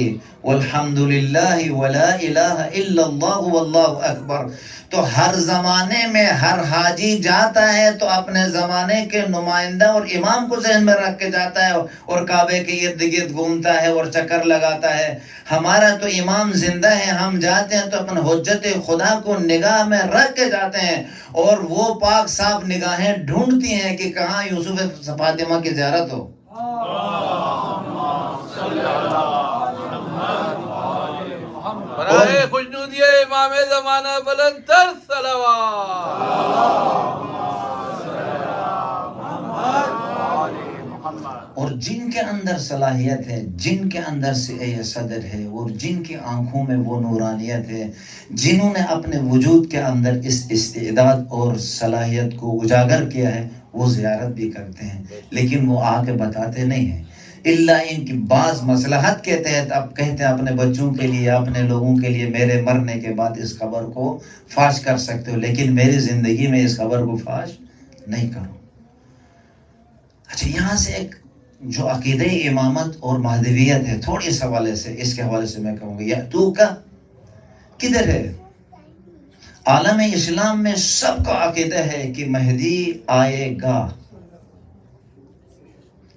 والحمد للہ ولا الہ الا اللہ واللہ اکبر. تو ہر زمانے میں ہر حاجی جاتا ہے تو اپنے زمانے کے نمائندہ اور امام کو ذہن میں رکھ کے جاتا ہے اور کعبے کے ارد گرد گھومتا ہے اور چکر لگاتا ہے. ہمارا تو امام زندہ ہے, ہم جاتے ہیں تو اپنے حجت خدا کو نگاہ میں رکھ کے جاتے ہیں, اور وہ پاک صاف نگاہیں ڈھونڈتی ہیں کہ کہاں یوسف فاطمہ کی زیارت ہو. برائے خوشنودی امام زمانہ بلند تر اور جن کے اندر صلاحیت ہے, جن کے اندر سے صدر ہے, اور جن کی آنکھوں میں وہ نورانیت ہے, جنہوں نے اپنے وجود کے اندر اس استعداد اور صلاحیت کو اجاگر کیا ہے, وہ زیارت بھی کرتے ہیں, لیکن وہ آ کے بتاتے نہیں ہیں. اللہ ان کی بعض مصلحت کے تحت اب کہتے ہیں اپنے بچوں کے لیے, اپنے لوگوں کے لیے, میرے مرنے کے بعد اس خبر کو فاش کر سکتے ہو, لیکن میری زندگی میں اس خبر کو فاش نہیں کرو. اچھا, یہاں سے ایک جو عقیدہ امامت اور مہدویت ہے, تھوڑی اس حوالے سے, اس کے حوالے سے میں کہوں گا یأتوک کدھر ہے؟ عالم اسلام میں سب کا عقیدہ ہے کہ مہدی آئے گا,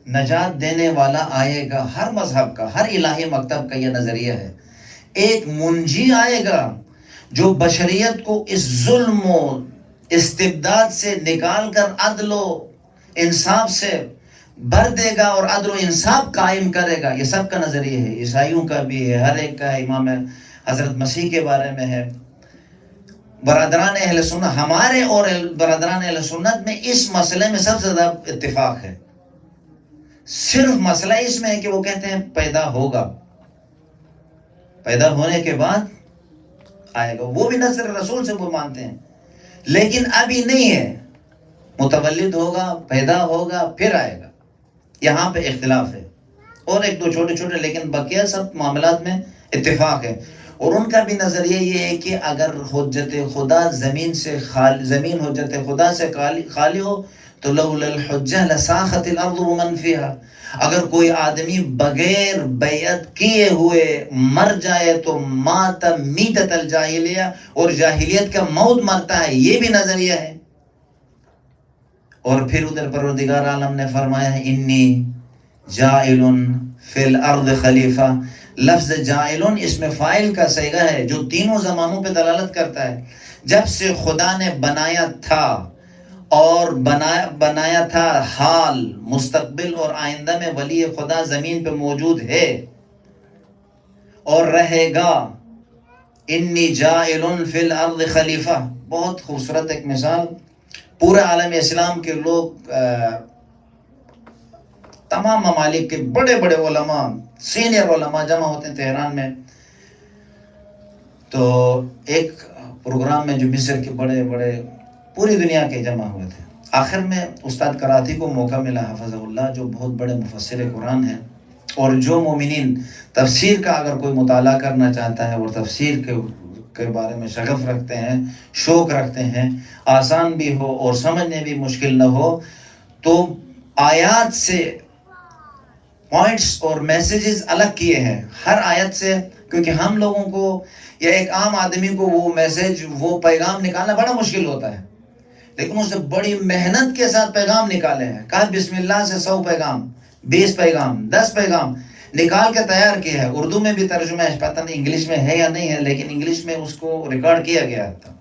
نجات دینے والا آئے گا. ہر مذہب کا, ہر الہی مکتب کا یہ نظریہ ہے. ایک منجی آئے گا جو بشریت کو اس ظلم و استبداد سے نکال کر عدل و انصاف سے بھر دے گا اور عدل و انصاف قائم کرے گا. یہ سب کا نظریہ ہے, عیسائیوں کا بھی ہے, ہر ایک کا ہے. امام حضرت مسیح کے بارے میں ہے. برادران اہل سنت, ہمارے اور برادران اہل سنت میں اس مسئلے میں سب سے زیادہ اتفاق ہے. صرف مسئلہ اس میں ہے کہ وہ کہتے ہیں پیدا ہوگا, پیدا ہونے کے بعد آئے گا. وہ بھی نظر رسول سے وہ مانتے ہیں, لیکن ابھی نہیں ہے. متولد ہوگا, پیدا ہوگا, پھر آئے گا. یہاں پہ اختلاف ہے, اور ایک دو چھوٹے چھوٹے, لیکن بقیہ سب معاملات میں اتفاق ہے. اور ان کا بھی نظریہ یہ ہے کہ اگر حجت خدا زمین حجت خدا سے خالی ہو تو لولا الحجہ لساخت الارض ومن فیہا، اگر کوئی آدمی بغیر بیعت کیے ہوئے مر جائے تو مات میتۃ الجاہلیہ، اور جاہلیت کا موت مرتا ہے، یہ بھی نظریہ ہے۔ اور پھر ادھر پروردگار عالم نے فرمایا ہے انی جاعل فی الارض خلیفہ، لفظ جاعل اس میں فاعل کا صیغہ ہے جو تینوں زمانوں پہ دلالت کرتا ہے۔ جب سے خدا نے بنایا تھا، اور بنایا تھا حال، مستقبل اور آئندہ میں ولی خدا زمین پہ موجود ہے اور رہے گا۔ انی جاعل فی الارض خلیفہ، بہت خوبصورت ایک مثال۔ پورے عالم اسلام کے لوگ، تمام ممالک کے بڑے بڑے علماء، سینئر علماء جمع ہوتے ہیں تہران میں۔ تو ایک پروگرام میں جو مصر کے بڑے بڑے پوری دنیا کے جمع ہوئے تھے، آخر میں استاد کراتی کو موقع ملا حفظہ اللہ، جو بہت بڑے مفسر قرآن ہیں، اور جو مومنین تفسیر کا اگر کوئی مطالعہ کرنا چاہتا ہے اور تفسیر کے بارے میں شغف رکھتے ہیں، شوق رکھتے ہیں، آسان بھی ہو اور سمجھنے بھی مشکل نہ ہو، تو آیات سے پوائنٹس اور میسیجز الگ کیے ہیں ہر آیت سے، کیونکہ ہم لوگوں کو یا ایک عام آدمی کو وہ میسیج، وہ پیغام نکالنا بڑا مشکل ہوتا ہے، لیکن اس نے بڑی محنت کے ساتھ پیغام نکالے ہیں۔ کہا بسم اللہ سے 100 پیغام، 20 پیغام، 10 پیغام نکال کے تیار کیا ہے۔ اردو میں بھی ترجمہ ہے، پتہ نہیں انگلش میں ہے یا نہیں ہے، لیکن انگلش میں اس کو ریکارڈ کیا گیا تھا،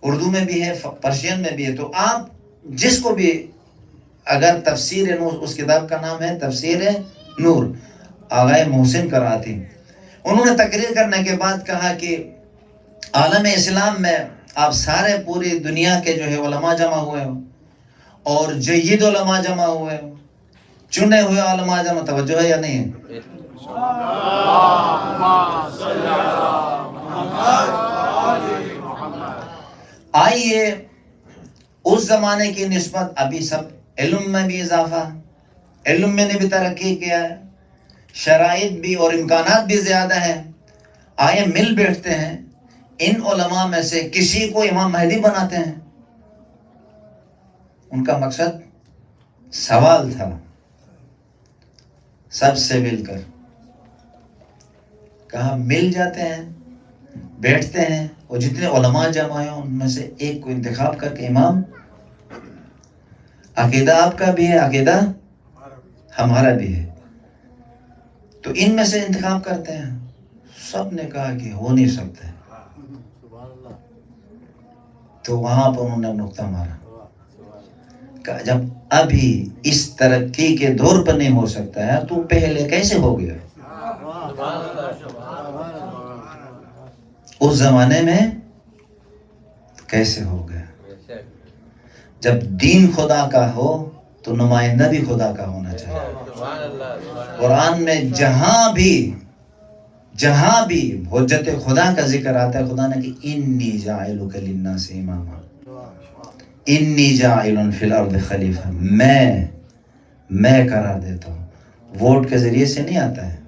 اردو میں بھی ہے، پرشین میں بھی ہے۔ تو آپ جس کو بھی، اگر تفسیر نور، اس کتاب کا نام ہے تفسیر نور، آغا محسن کراتی، انہوں نے تقریر کرنے کے بعد کہا کہ عالم اسلام میں آپ سارے پوری دنیا کے جو ہے علماء جمع ہوئے ہو، اور جید علماء جمع ہوئے ہو، چنے ہوئے علماء جمع، توجہ ہے یا نہیں ہے؟ آئیے اس زمانے کی نسبت ابھی سب علم میں بھی اضافہ، علم میں نے بھی ترقی کیا ہے، شرائط بھی اور امکانات بھی زیادہ ہے۔ آئے مل بیٹھتے ہیں، ان علماء میں سے کسی کو امام مہدی بناتے ہیں۔ ان کا مقصد سوال تھا، سب سے مل کر کہا مل جاتے ہیں، بیٹھتے ہیں، اور جتنے علماء جمع ہیں ان میں سے ایک کو انتخاب کر کے امام، عقیدہ آپ کا بھی ہے، عقیدہ ہمارا بھی ہے، تو ان میں سے انتخاب کرتے ہیں۔ سب نے کہا کہ ہو نہیں سکتا ہے، تو وہاں پر انہوں نے نقطہ مارا، کہ جب ابھی اس ترقی کے دور پر نہیں ہو سکتا ہے تو پہلے کیسے ہو گیا؟ اس زمانے میں کیسے ہو گیا؟ جب دین خدا کا ہو تو نمائندہ بھی خدا کا ہونا چاہیے۔ قرآن میں جہاں بھی حجت خدا کا ذکر آتا ہے، خدا نے کہ انی جاعلک للناس اماما، انی جاعل فی الارض خلیفہ، میں قرار دیتا ہوں۔ ووٹ کے ذریعے سے نہیں آتا ہے،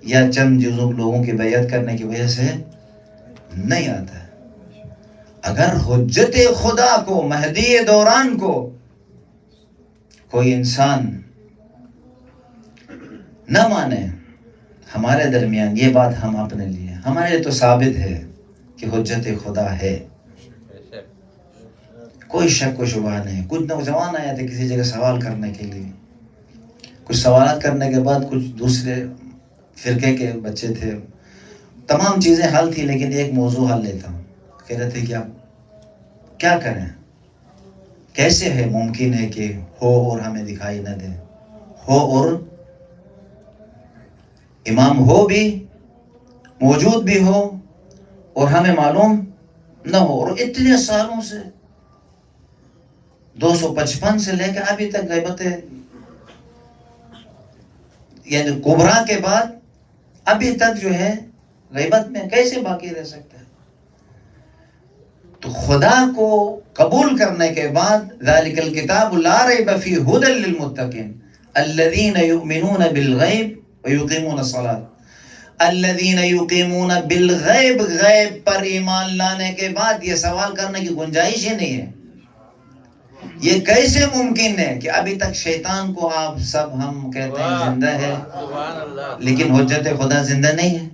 یا چند جزو لوگوں کی بیعت کرنے کی وجہ سے نہیں آتا ہے۔ اگر حجت خدا کو، مہدی دوران کو کوئی انسان نہ مانے ہمارے درمیان، یہ بات ہم اپنے لیے، ہمارے لیے تو ثابت ہے کہ حجت خدا ہے، کوئی شک و شبہ نہیں۔ کچھ نوجوان آئے تھے کسی جگہ سوال کرنے کے لیے، کچھ سوالات کرنے کے بعد کچھ دوسرے فرقے کے بچے تھے، تمام چیزیں حل تھی لیکن ایک موضوع حل نہیں تھا۔ کہہ رہے تھے کہ آپ کیا کریں، کیسے ہے ممکن ہے کہ ہو اور ہمیں دکھائی نہ دے، ہو اور امام ہو بھی، موجود بھی ہو اور ہمیں معلوم نہ ہو، اور اتنے سالوں سے 255 سے لے کے ابھی تک غیبتیں، یعنی کبرا کے بعد ابھی تک جو ہے غیبت میں کیسے باقی رہ سکتا ہے؟ تو خدا کو قبول کرنے کے بعد ذالک الکتاب لا ریب فیہ ھدی للمتقین الذین یؤمنون بالغیب ویقیمون الصلاۃ، الذین یقیمون بالغیب، غیب پر ایمان لانے کے بعد یہ سوال کرنے کی گنجائش ہی نہیں ہے۔ یہ کیسے ممکن ہے کہ ابھی تک شیطان کو آپ سب ہم کہتے ہیں زندہ ہے، لیکن حجت خدا زندہ نہیں ہے؟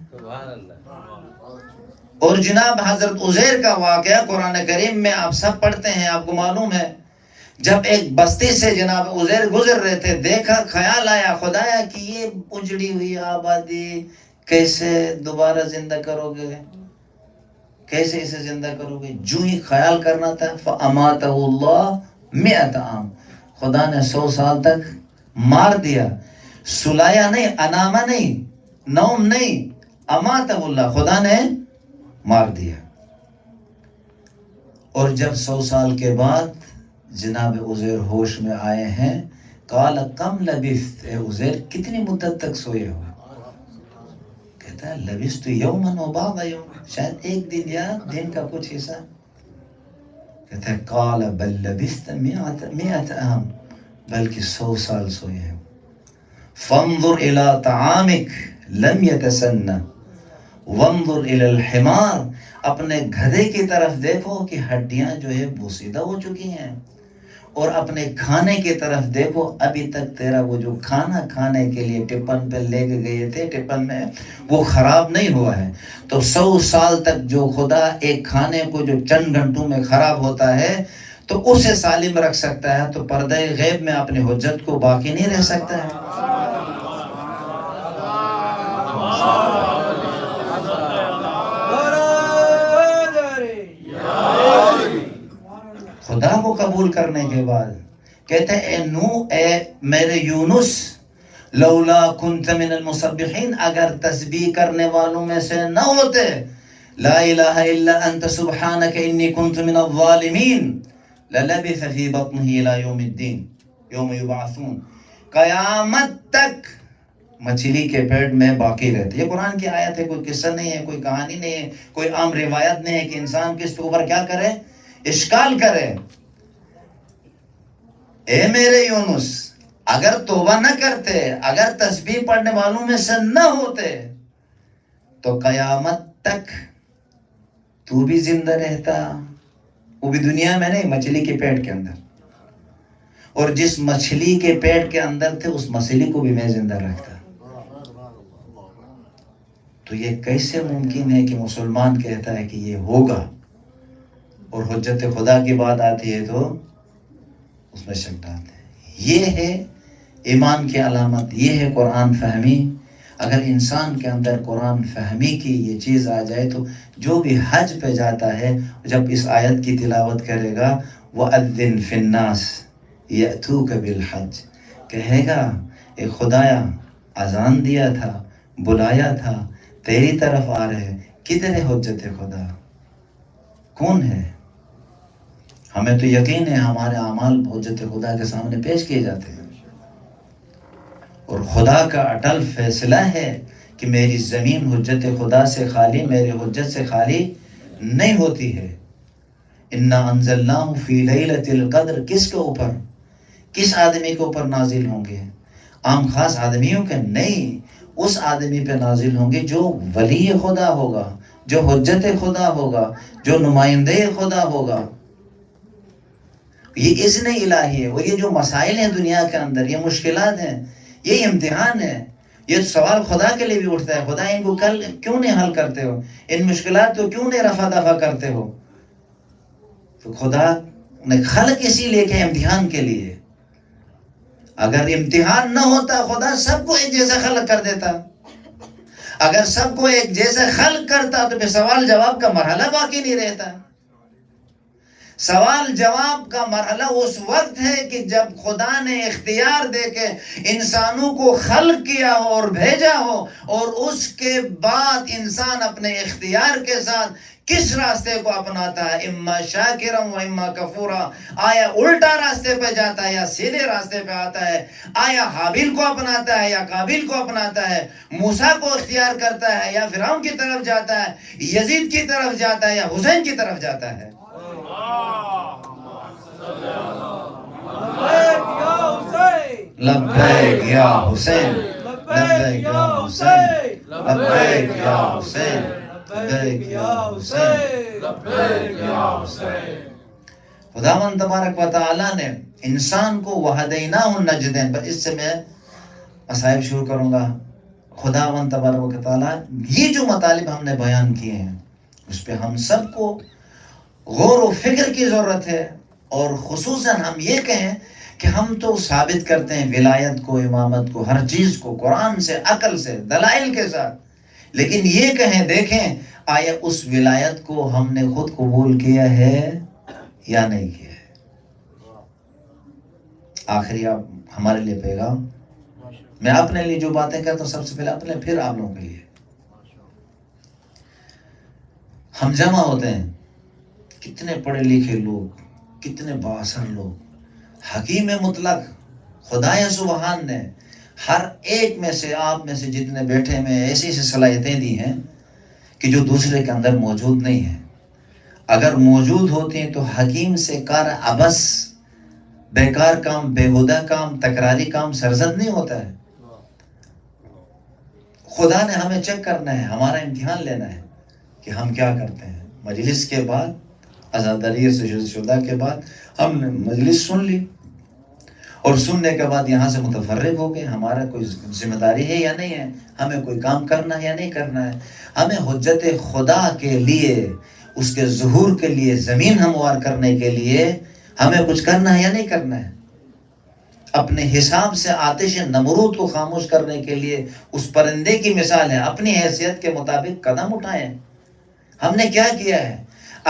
اور جناب حضرت عزیر کا واقعہ قرآن کریم میں آپ سب پڑھتے ہیں، آپ کو معلوم ہے جب ایک بستی سے جناب عزیر گزر رہے تھے، دیکھا، خیال آیا خدایا کہ یہ اجڑی ہوئی آبادی کیسے دوبارہ زندہ کرو گے، کیسے اسے زندہ کرو گے؟ جو ہی خیال کرنا تھا فَأَمَاتَهُ اللَّهُ 100 عام، خدا نے 100 سال تک مار دیا، سلایا نہیں، انامہ نہیں، نوم نہیں، اماتہ اللہ، خدا نے مار دیا۔ اور جب 100 سال کے بعد جناب عزیر ہوش میں آئے ہیں، قال کم لبثت، اے عزیر کتنی مدت تک سوئے ہو؟ کہتا ہے لبثت یوما و بعض یوم، شاید ایک دن یا دن کا کچھ حصہ۔ کہتا ہے قال بل لبثت 100 عام، بلکہ 100 سال سوئے ہیں۔ فانظر الى طعامک لم يتسنى وانظر الى الحمار، اپنے گدھے کی طرف دیکھو کہ ہڈیاں جو ہے بوسیدہ ہو چکی ہیں، اور اپنے کھانے کی طرف دیکھو ابھی تک تیرا وہ جو کھانا کھانے کے لیے ٹپن پہ لے کے گئے تھے ٹپن میں وہ خراب نہیں ہوا ہے۔ تو 100 سال تک جو خدا ایک کھانے کو جو چند گھنٹوں میں خراب ہوتا ہے تو اسے سالم رکھ سکتا ہے، تو پردہ غیب میں اپنی حجت کو باقی نہیں رہ سکتا ہے۔ خدا کو قبول کرنے کے بعد کہتے ہیں اے نو، اے میرے یونس، لولا کنت من المسبحین، اگر تسبیح کرنے والوں میں سے نہ ہوتے، لا الہ الا انت سبحانک انی کنت من الظالمین، للبث فی بطنہ الى یوم الدین، یوم یبعثون، قیامت تک مچھلی کے پیٹ میں باقی رہتے۔ یہ قرآن کی آیت ہے، کوئی قصہ نہیں ہے، کوئی کہانی نہیں ہے، کوئی عام روایت نہیں ہے کہ انسان کس کے اوپر کیا کرے، اشکال کرے۔ اے میرے یونس، اگر توبہ نہ کرتے، اگر تسبیح پڑھنے والوں میں سے نہ ہوتے تو قیامت تک تو بھی زندہ رہتا، وہ بھی دنیا میں نہیں، مچھلی کے پیٹ کے اندر، اور جس مچھلی کے پیٹ کے اندر تھے اس مچھلی کو بھی میں زندہ رکھتا۔ تو یہ کیسے ممکن ہے کہ مسلمان کہتا ہے کہ یہ ہوگا، اور حجت خدا کی بات آتی ہے تو اس میں شک ڈالتے ہیں۔ یہ ہے ایمان کی علامت، یہ ہے قرآن فہمی۔ اگر انسان کے اندر قرآن فہمی کی یہ چیز آ جائے تو جو بھی حج پہ جاتا ہے جب اس آیت کی تلاوت کرے گا وَأَذِّن فِي النَّاسِ يَأْتُوكَ بِالْحَجِّ، کہے گا اے خدایا اذان دیا تھا، بلایا تھا، تیری طرف آ رہے، کدھر ہے حجت خدا، کون ہے؟ ہمیں تو یقین ہے ہمارے اعمال حجت خدا کے سامنے پیش کیے جاتے ہیں، اور خدا کا اٹل فیصلہ ہے کہ میری زمین حجت خدا سے خالی، میرے حجت سے خالی نہیں ہوتی ہے۔ اِنَّا أَنزَلْنَاهُ فِي لَيْلَةِ الْقَدْرِ، کس کے اوپر، کس آدمی کے اوپر نازل ہوں گے؟ عام خاص آدمیوں کے نہیں، اس آدمی پہ نازل ہوں گے جو ولی خدا ہوگا، جو حجت خدا ہوگا، جو نمائندے خدا ہوگا۔ یہ اذن الہی ہے، اور یہ جو مسائل ہیں دنیا کے اندر، یہ مشکلات ہیں، یہ امتحان ہے، یہ سوال خدا کے لیے بھی اٹھتا ہے، خدا ان کو کل کیوں نہیں حل کرتے ہو، ان مشکلات کو کیوں نہیں رفع دفع کرتے ہو؟ تو خدا نے خلق اسی لیے کہ امتحان کے لیے، اگر امتحان نہ ہوتا خدا سب کو ایک جیسا خلق کر دیتا، اگر سب کو ایک جیسا خلق کرتا تو پھر سوال جواب کا مرحلہ باقی نہیں رہتا۔ سوال جواب کا مرحلہ اس وقت ہے کہ جب خدا نے اختیار دے کے انسانوں کو خلق کیا ہو اور بھیجا ہو، اور اس کے بعد انسان اپنے اختیار کے ساتھ کس راستے کو اپناتا ہے، اما شاکرا و اما کفورا، آیا الٹا راستے پہ جاتا ہے یا سیدھے راستے پہ آتا ہے، آیا حابیل کو اپناتا ہے یا قابیل کو اپناتا ہے، موسیٰ کو اختیار کرتا ہے یا فرعون کی طرف جاتا ہے، یزید کی طرف جاتا ہے یا حسین کی طرف جاتا ہے۔ لبیک یا حسین، لبیک یا حسین، لبیک یا حسین، لبیک یا حسین، لبیک یا حسین۔ خداوند تبارک و تعالیٰ نے انسان کو وہدیناہ النجدین، بس اس سے میں مصائب شروع کروں گا. خداوند تبارک و تعالیٰ یہ جو مطالب ہم نے بیان کیے ہیں اس پہ ہم سب کو غور و فکر کی ضرورت ہے. اور خصوصاً ہم یہ کہیں کہ ہم تو ثابت کرتے ہیں ولایت کو، امامت کو، ہر چیز کو قرآن سے، عقل سے، دلائل کے ساتھ، لیکن یہ کہیں دیکھیں آیا اس ولایت کو ہم نے خود قبول کیا ہے یا نہیں کیا ہے. آخری آپ ہمارے لیے پیغام، میں اپنے لیے جو باتیں کرتا ہوں سب سے پہلے اپنے، پھر آپ لوگوں کے لیے. ہم جمع ہوتے ہیں، کتنے پڑھے لکھے لوگ، کتنے بااثر لوگ. حکیم مطلق خدائے سبحان نے ہر ایک میں سے، آپ میں سے جتنے بیٹھے میں ایسی ایسی صلاحیتیں دی ہیں کہ جو دوسرے کے اندر موجود نہیں ہیں. اگر موجود ہوتی ہیں تو حکیم سے کار عبث، بیکار کام، بےہودہ کام، تکراری کام سرزد نہیں ہوتا ہے. خدا نے ہمیں چیک کرنا ہے، ہمارا امتحان لینا ہے کہ ہم کیا کرتے ہیں. مجلس کے بعد، عزاداری سے شدہ کے بعد ہم نے مجلس سن لی اور سننے کے بعد یہاں سے متفرق ہو گئے. ہمارا کوئی ذمہ داری ہے یا نہیں ہے، ہمیں کوئی کام کرنا ہے یا نہیں کرنا ہے. ہمیں حجت خدا کے لیے، اس کے ظہور کے لیے، زمین ہموار کرنے کے لیے ہمیں کچھ کرنا ہے یا نہیں کرنا ہے. اپنے حساب سے آتش نمرود کو خاموش کرنے کے لیے اس پرندے کی مثال ہے، اپنی حیثیت کے مطابق قدم اٹھائیں. ہم نے کیا کیا ہے؟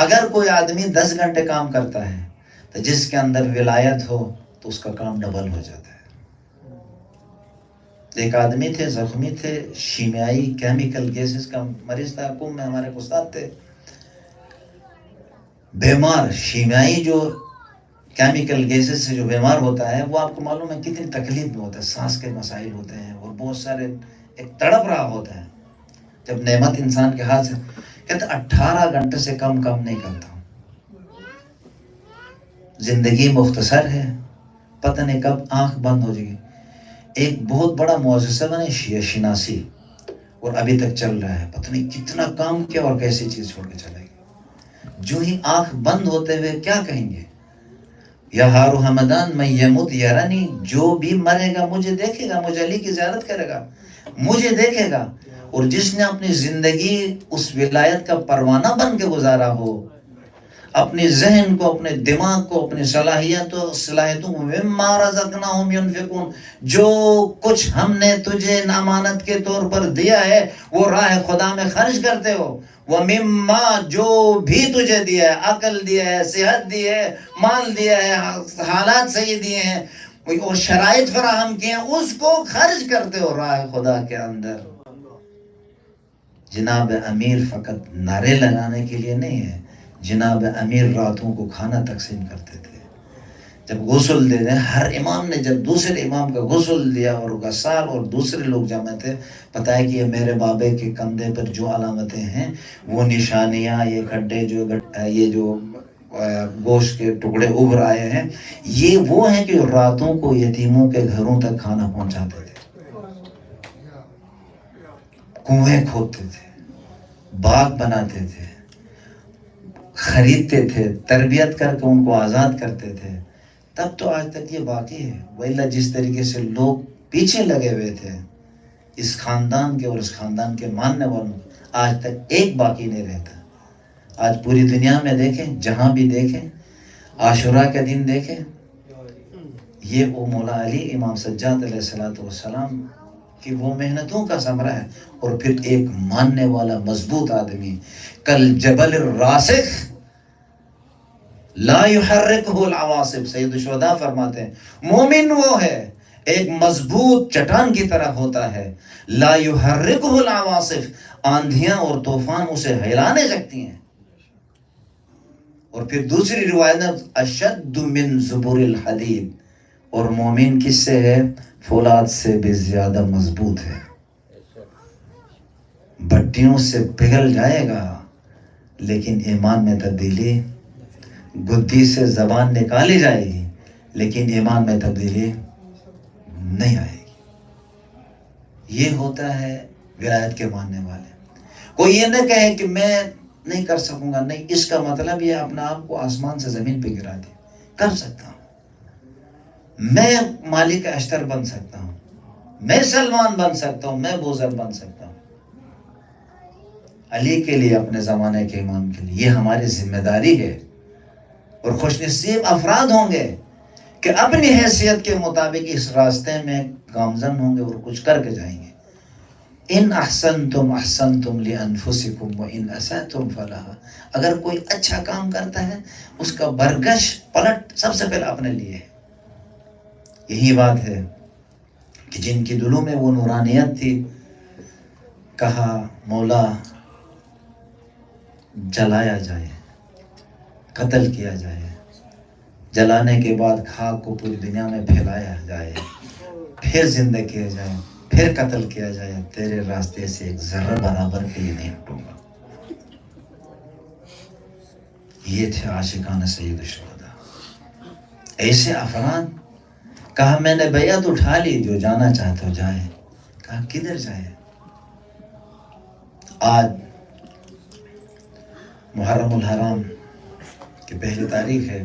اگر کوئی آدمی 10 گھنٹے کام کرتا ہے تو جس کے اندر ولایت ہو تو اس کا کام ڈبل ہو جاتا ہے. ایک آدمی تھے، زخمی تھے، شیمیائی کیمیکل گیسز کا مریض تھا. کم میں ہمارے استاد تھے، بیمار. شیمیائی جو کیمیکل گیسز سے جو بیمار ہوتا ہے وہ آپ کو معلوم ہے کتنی تکلیف میں ہوتا ہے. سانس کے مسائل ہوتے ہیں اور بہت سارے، ایک تڑپ رہا ہوتا ہے. جب نعمت انسان کے ہاتھ سے، کہتے 18 گھنٹے سے کم نہیں کرتا ہوں. زندگی مختصر ہے، پتہ نہیں کب آنکھ بند ہو جائے گی. ایک بہت بڑا معجزہ بنے شیعہ شناسی، اور ابھی تک چل رہا ہے. پتہ نہیں کتنا کام کیا اور کیسی چیز چھوڑ کے چلے گی. جو ہی آنکھ بند ہوتے ہوئے کیا کہیں گے؟ یا ہارو حمدان میں یموت یرانی، جو بھی مرے گا مجھے دیکھے گا، مجھے علی کی زیارت کرے گا، مجھے دیکھے گا. اور جس نے اپنی زندگی اس ولایت کا پروانہ بن کے گزارا ہو، اپنے ذہن کو، اپنے دماغ کو، اپنی صلاحیتوں کو، مما رزقناہم ینفقون، جو کچھ ہم نے تجھے امانت کے طور پر دیا ہے وہ راہ خدا میں خرچ کرتے ہو. وَمِمَّا، جو بھی تجھے دیا ہے، عقل دیا ہے، صحت دی ہے، مال دیا ہے، حالات صحیح دیے ہیں اور شرائط فراہم کیے ہیں، اس کو خرچ کرتے ہو راہ خدا کے اندر. جناب امیر فقط نعرے لگانے کے لیے نہیں ہے، جناب امیر راتوں کو کھانا تقسیم کرتے تھے. جب غسل دے دیں، ہر امام نے جب دوسرے امام کا غسل دیا اور غسال اور دوسرے لوگ جمع تھے، پتہ ہے کہ یہ میرے بابے کے کندھے پر جو علامتیں ہیں، وہ نشانیاں، یہ کھڈے، یہ جو گوشت کے ٹکڑے ابھر آئے ہیں، یہ وہ ہیں کہ راتوں کو یتیموں کے گھروں تک کھانا پہنچاتے تھے. کنویں کھودتے تھے، باغ بناتے تھے، خریدتے تھے، تربیت کر کے ان کو آزاد کرتے تھے. تب تو آج تک یہ باقی ہے. وَإِلَّا جس طریقے سے لوگ پیچھے لگے ہوئے تھے اس خاندان کے اور اس خاندان کے ماننے والوں، آج تک ایک باقی نہیں رہتا. آج پوری دنیا میں دیکھیں، جہاں بھی دیکھیں، عاشوراء کے دن دیکھیں، یہ وہ مولا علی امام سجاد علیہ السلام کہ وہ محنتوں کا ثمرہ ہے. اور پھر ایک ماننے والا مضبوط آدمی، کل جبل الراسخ لا یحرکہ العواصف، سید الشہداء فرماتے ہیں مومن وہ ہے ایک مضبوط چٹان کی طرح ہوتا ہے، لا یحرکہ العواصف، آندھیاں اور طوفان اسے ہلا نہیں سکتی ہیں. اور پھر دوسری روایت اشد من زبر الحدید، اور مومن کس سے ہے؟ فولاد سے بھی زیادہ مضبوط ہے. بھٹیوں سے پگھل جائے گا لیکن ایمان میں تبدیلی، گدی سے زبان نکالی جائے گی لیکن ایمان میں تبدیلی نہیں آئے گی. یہ ہوتا ہے ولایت کے ماننے والے. کوئی یہ نہ کہے کہ میں نہیں کر سکوں گا، نہیں، اس کا مطلب یہ اپنا آپ کو آسمان سے زمین پہ گرا دے. کر سکتا ہوں، میں مالک اشتر بن سکتا ہوں، میں سلمان بن سکتا ہوں، میں بوذر بن سکتا ہوں، علی کے لیے، اپنے زمانے کے امام کے لیے۔ یہ ہماری ذمہ داری ہے، اور خوش نصیب افراد ہوں گے کہ اپنی حیثیت کے مطابق اس راستے میں گامزن ہوں گے اور کچھ کر کے جائیں گے۔ ان احسنتم احسنتم لانفسکم وان اسأتم فلہا، اگر کوئی اچھا کام کرتا ہے اس کا برگش پلٹ سب سے پہلے اپنے لیے ہے۔ یہی بات ہے کہ جن کی دلوں میں وہ نورانیت تھی، کہا مولا جلایا جائے، قتل کیا جائے، جلانے کے بعد خاک کو پوری دنیا میں پھیلایا جائے، پھر زندہ کیا جائے، پھر قتل کیا جائے، تیرے راستے سے ایک ذرہ برابر کے لیے نہیں ہٹوں گا۔ یہ تھے عاشقان سید الشہداء، ایسے افراد۔ کہا میں نے بیعت اٹھا لی، جو جانا چاہتا ہو جائے۔ کہا کدھر جائے؟ آج محرم الحرام کی پہلی تاریخ ہے،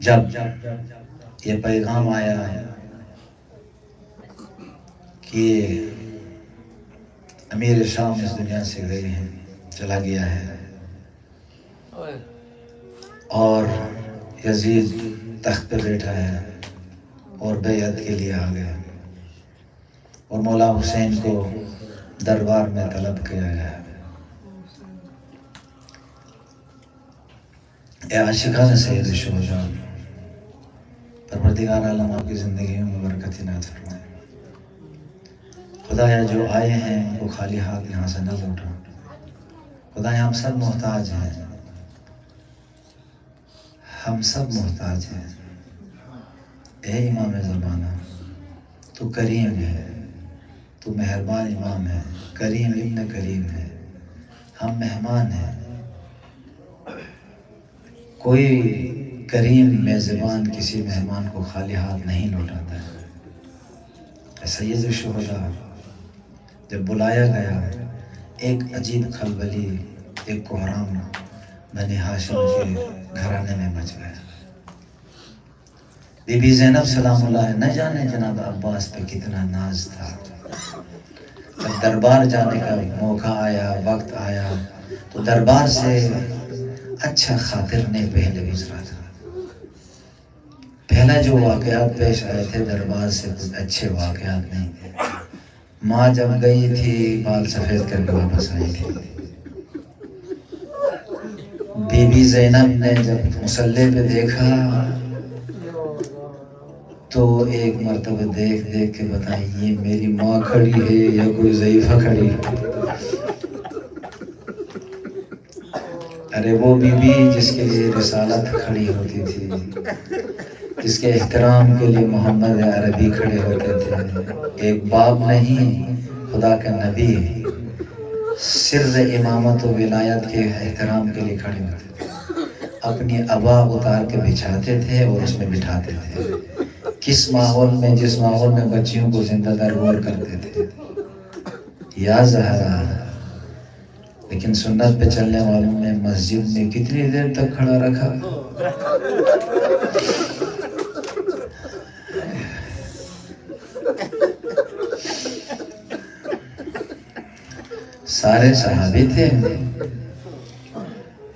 جب یہ پیغام آیا کہ امیر شام اس دنیا سے گئے ہیں، چلا گیا ہے، اور یزید تخت پہ بیٹھا ہے اور بیعت کے لیے آ گیا، اور مولا حسین کو دربار میں طلب کیا گیا۔ اے عاشقان سید الشہداء، پروردگار عالم آپ کی زندگی میں برکت عنایت فرمائے۔ خدایا جو آئے ہیں ان کو خالی ہاتھ یہاں سے نہ لوٹا۔ خدایا ہم سب محتاج ہیں، ہم سب محتاج ہیں۔ اے امام زمانہ، تو کریم ہے، تو مہربان امام ہے، کریم ابن کریم ہے، ہم مہمان ہیں۔ کوئی کریم میزبان کسی مہمان کو خالی ہاتھ نہیں لوٹاتا ہے۔ سید الشہداء جب بلایا گیا، ایک عجیب خلبلی، ایک کوہرام بنی ہاشم کے گھرانے میں مچ گیا۔ بی بی زینب سلام اللہ نہ جانے جناب عباس پہ کتنا ناز تھا۔ جب دربار جانے کا موقع آیا، وقت آیا، تو دربار سے اچھا خاطر نہیں پہلے گزرا تھا۔ پہلا جو واقعات پیش آئے تھے دربار سے کچھ اچھے واقعات نہیں تھے۔ ماں جب گئی تھی بال سفید کر کے واپس آئی تھی۔ بی بی زینب نے جب مصلی پہ دیکھا تو ایک مرتبہ دیکھ دیکھ کے بتائی یہ میری ماں کھڑی ہے یا کوئی ضعیفہ کھڑی ہے۔ ارے وہ بی بی جس کے لیے رسالت کھڑی ہوتی تھی، جس کے احترام کے لیے محمد عربی کھڑے ہوتے تھے، ایک باپ نہیں خدا کا نبی سر امامت و ولایت کے احترام کے لیے کھڑے ہوتے تھے، اپنی ابا اتار کے بچھاتے تھے اور اس میں بٹھاتے تھے۔ کس ماحول میں؟ جس ماحول میں بچیوں کو زندہ درگور کرتے تھے۔ یا زہرا، لیکن سنت پہ چلنے والوں نے مسجد میں کتنی دیر تک کھڑا رکھا؟ سارے صحابی تھے۔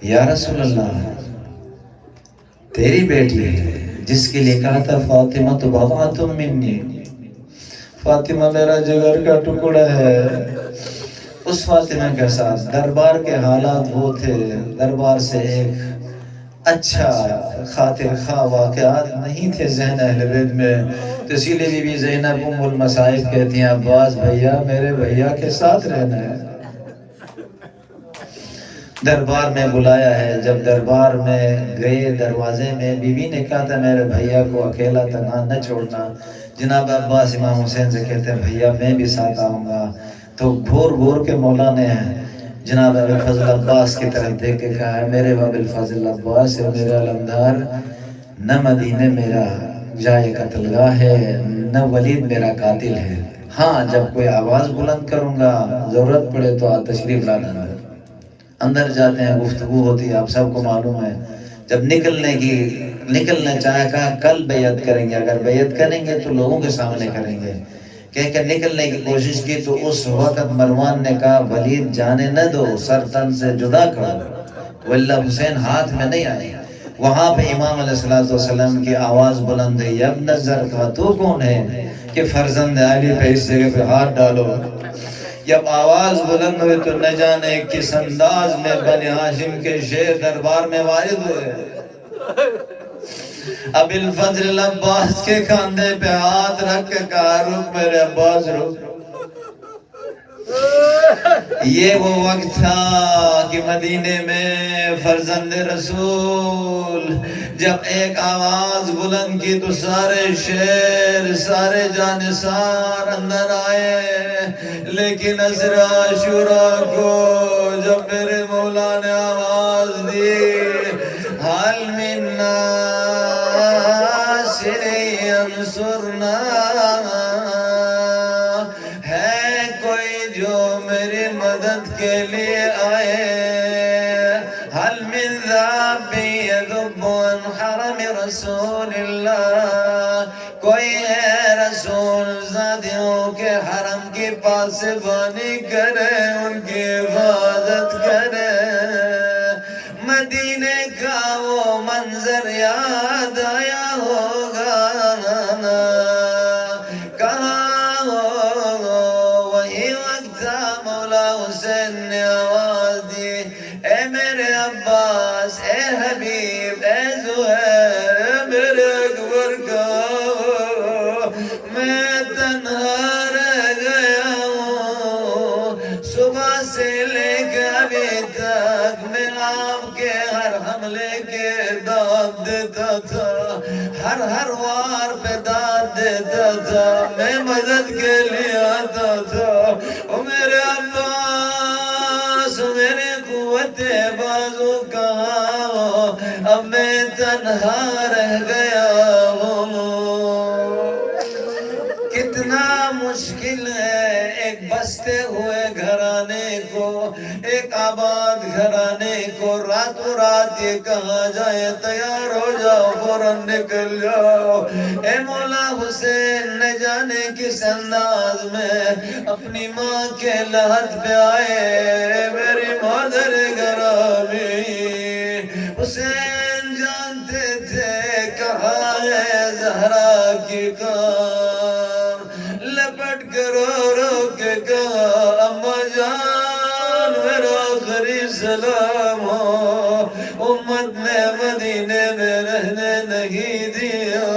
یا رسول اللہ، تیری بیٹی ہے جس کے لیے کہا تھا فاطمہ تو بضعۃ منی، فاطمہ میرا جگر کا ٹکڑا ہے۔ اس فاطمہ کے ساتھ دربار کے حالات وہ تھے، دربار سے ایک اچھا خاطر خواہ واقعات نہیں تھے ذہن اہل بیت میں، تو اسی لیے بی بی زینب ام المصائب کہتی ہیں عباس بھیا میرے بھیا کے ساتھ رہنا ہے۔ دربار میں بلایا ہے، جب دربار میں گئے دروازے میں بی بی نے کہا تھا میرے بھیا کو اکیلا تنہا نہ چھوڑنا۔ جناب عباس امام حسین سے کہتے ہیں بھیا میں بھی ساتھ آؤں گا، تو گھور گھور کے مولا نے جناب ابوالفضل عباس کی طرف دیکھ کے کہا ہے میرے ابوالفضل عباس ہے میرا علمدار، نہ مدینہ میرا جائے قتل گاہ ہے، نہ ولید میرا قاتل ہے، ہاں جب کوئی آواز بلند کروں گا ضرورت پڑے تو تشریف لانا۔ اندر جاتے ہیں، گفتگو ہوتی ہے، آپ سب کو معلوم ہے. جب نکلنے چاہے کہا کل بیعت کریں گے، اگر بیعت کریں گے تو لوگوں کے سامنے کریں گے. کہہ کے نکلنے کی کوشش کی تو اس وقت مروان نے کہا ولید جانے نہ دو، سر تن سے جدا کرو. واللہ حسین ہاتھ میں نہیں آئے. وہاں پہ امام علیہ السلام کی آواز بلند ہے، یا ابن الزرقاء تو کون ہے کہ فرزند علی پہ اس جگہ پہ ہاتھ ڈالو. جب آواز بلند ہوئی تو نہ جانے کس انداز میں بنی ہاشم کے شیر دربار میں وارد ہوئے. اب الفضل عباس کے کاندھے پہ ہاتھ رکھ کے کہا رک میرے عباس رک. یہ وہ وقت تھا کہ مدینے میں فرزند رسول جب ایک آواز بلند کی تو سارے شیر سارے جانثار اندر آئے. لیکن عصر عاشوراء کو جب میرے مولا نے آواز دی حل من ناصر ینصرنا، ہے کوئی جو میری مدد کے لیے آئے. حل من ذاب یذب عن حرم رسول اللہ، کوئی ہے رسول زادیوں کے حرم کی پاسبانی کرے، ان کی حفاظت کرے. مدینے کا وہ منظر یاد آیا ہوگا، کہاں ہو وہی وقت تھا مولا حسین نے آواز دی اے میرے عباس، اے حبیب، اے زہیر، اے میرے اکبر کا میں تنہا رہ گیا ہوں. صبح سے لے کے ابھی تک میں آپ کے ہر حملے کے داد دیتا تھا، ہر وار پہ داد دیتا تھا، میں مدد کے لیے آتا تھا. او میرے عباس، میرے قوت بازو کہاں ہو، اب میں تنہا رہ گیا ہوں. کتنا مشکل ہے ایک بستے ہوئے گھرانے کو، ایک آباد گھرانے کو راتوں رات یہ کہا جائے تیار ہو جاؤ فوراً نکل جاؤ. اے مولا حسین نہ جانے کس انداز میں اپنی ماں کے لحد پہ آئے. میری مادر گرامی حسین جانتے تھے کہاں ہے زہرا کی کام، لپٹ کر رو کے کہا اماں جان میرا آخری سلام ہو، امت نے مدینے میں رہنے نہیں دیا.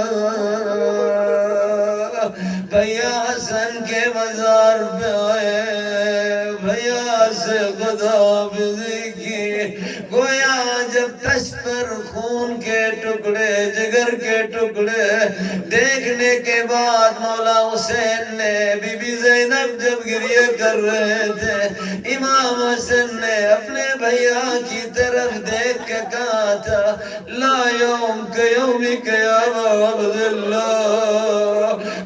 بھیا حسن کے مزار پہ آئے، بھیا سے خداحافظی کی. گویا جب تشت پر خون کے ٹکڑے جگر کے ٹکڑے دیکھنے کے بعد مولا حسین نے بی بی زینب جب گریہ کر رہے تھے، امام حسن نے اپنے بھیا کی طرف دیکھ کے کہا تھا لا یوم کیومک یا ابا عبداللہ.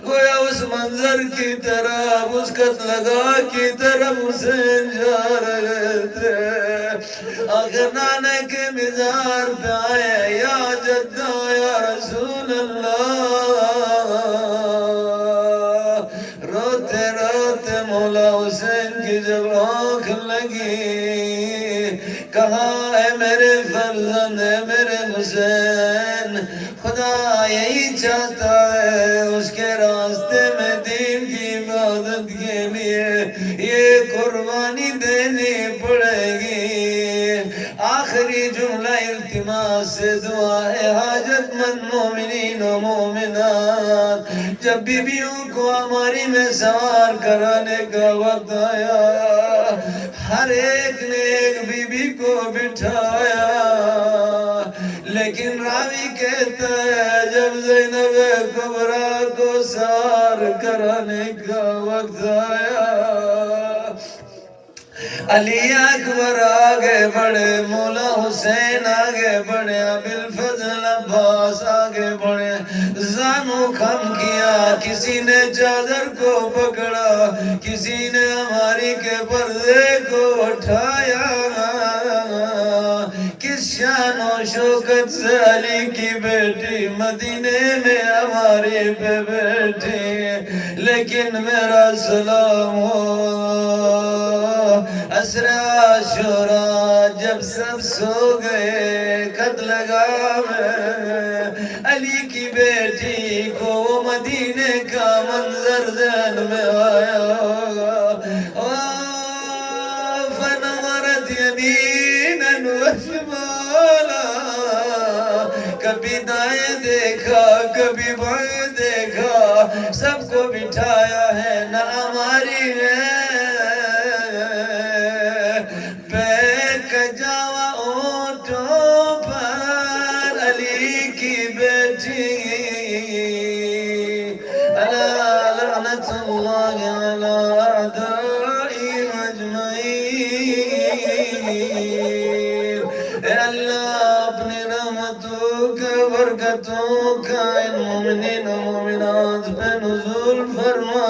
گویا اس منظر کی طرف، اس قتل گاہ کی طرف حسین جا رہے تھے. آخر نانے کے مزار پہ آئے، یا جدہ یا رسول اللہ. روتے روتے مولا حسین کی جب آنکھ لگی، کہاں ہے میرے فرزند، ہے میرے حسین. خدا یہی چاہتا ہے اس کے راستے میں دین کی عبادت کے لیے یہ قربانی دینی پڑے گی. آخری جملہ التماس سے دعا ہے حاجت مند مومنین و مومنات. جب بیویوں کو ہماری میں سوار کرانے کا وقت آیا، ہر ایک نے ایک بی بی کو بٹھایا، لیکن راوی کہتا ہے جب زینب کبریٰ کو سوار کرانے کا وقت آیا، علی اکبر آگے بڑھے، مولا حسین آگے بڑھے، ابی الفضل عباس آگے بڑھے. زانو خم کیا، کسی نے چادر کو پکڑا، کسی نے ہماری کے پردے کو اٹھایا. کس شان و شوکت سے علی کی بیٹی مدینے میں ہمارے پہ بیٹھی، لیکن میرا سلام ہو عصر عاشوراء جب سب سو گئے، خط لگا میں علی کی بیٹی کو مدینے کا منظر ذہن میں آیا ہوگا۔ فنظرت یمینا وشمالا، کبھی دائیں دیکھا کبھی بائیں دیکھا، سب کو بٹھایا ہے نہ ہماری ہے بیک جاوا اونٹوں پر علی کی بیٹی، الا لعنت اللہ علی اعدائی مجمعین۔ اے اللہ اپنی رحمتوں کا برکتوں کا ان مومنین و مومنات پہ نزول فرما۔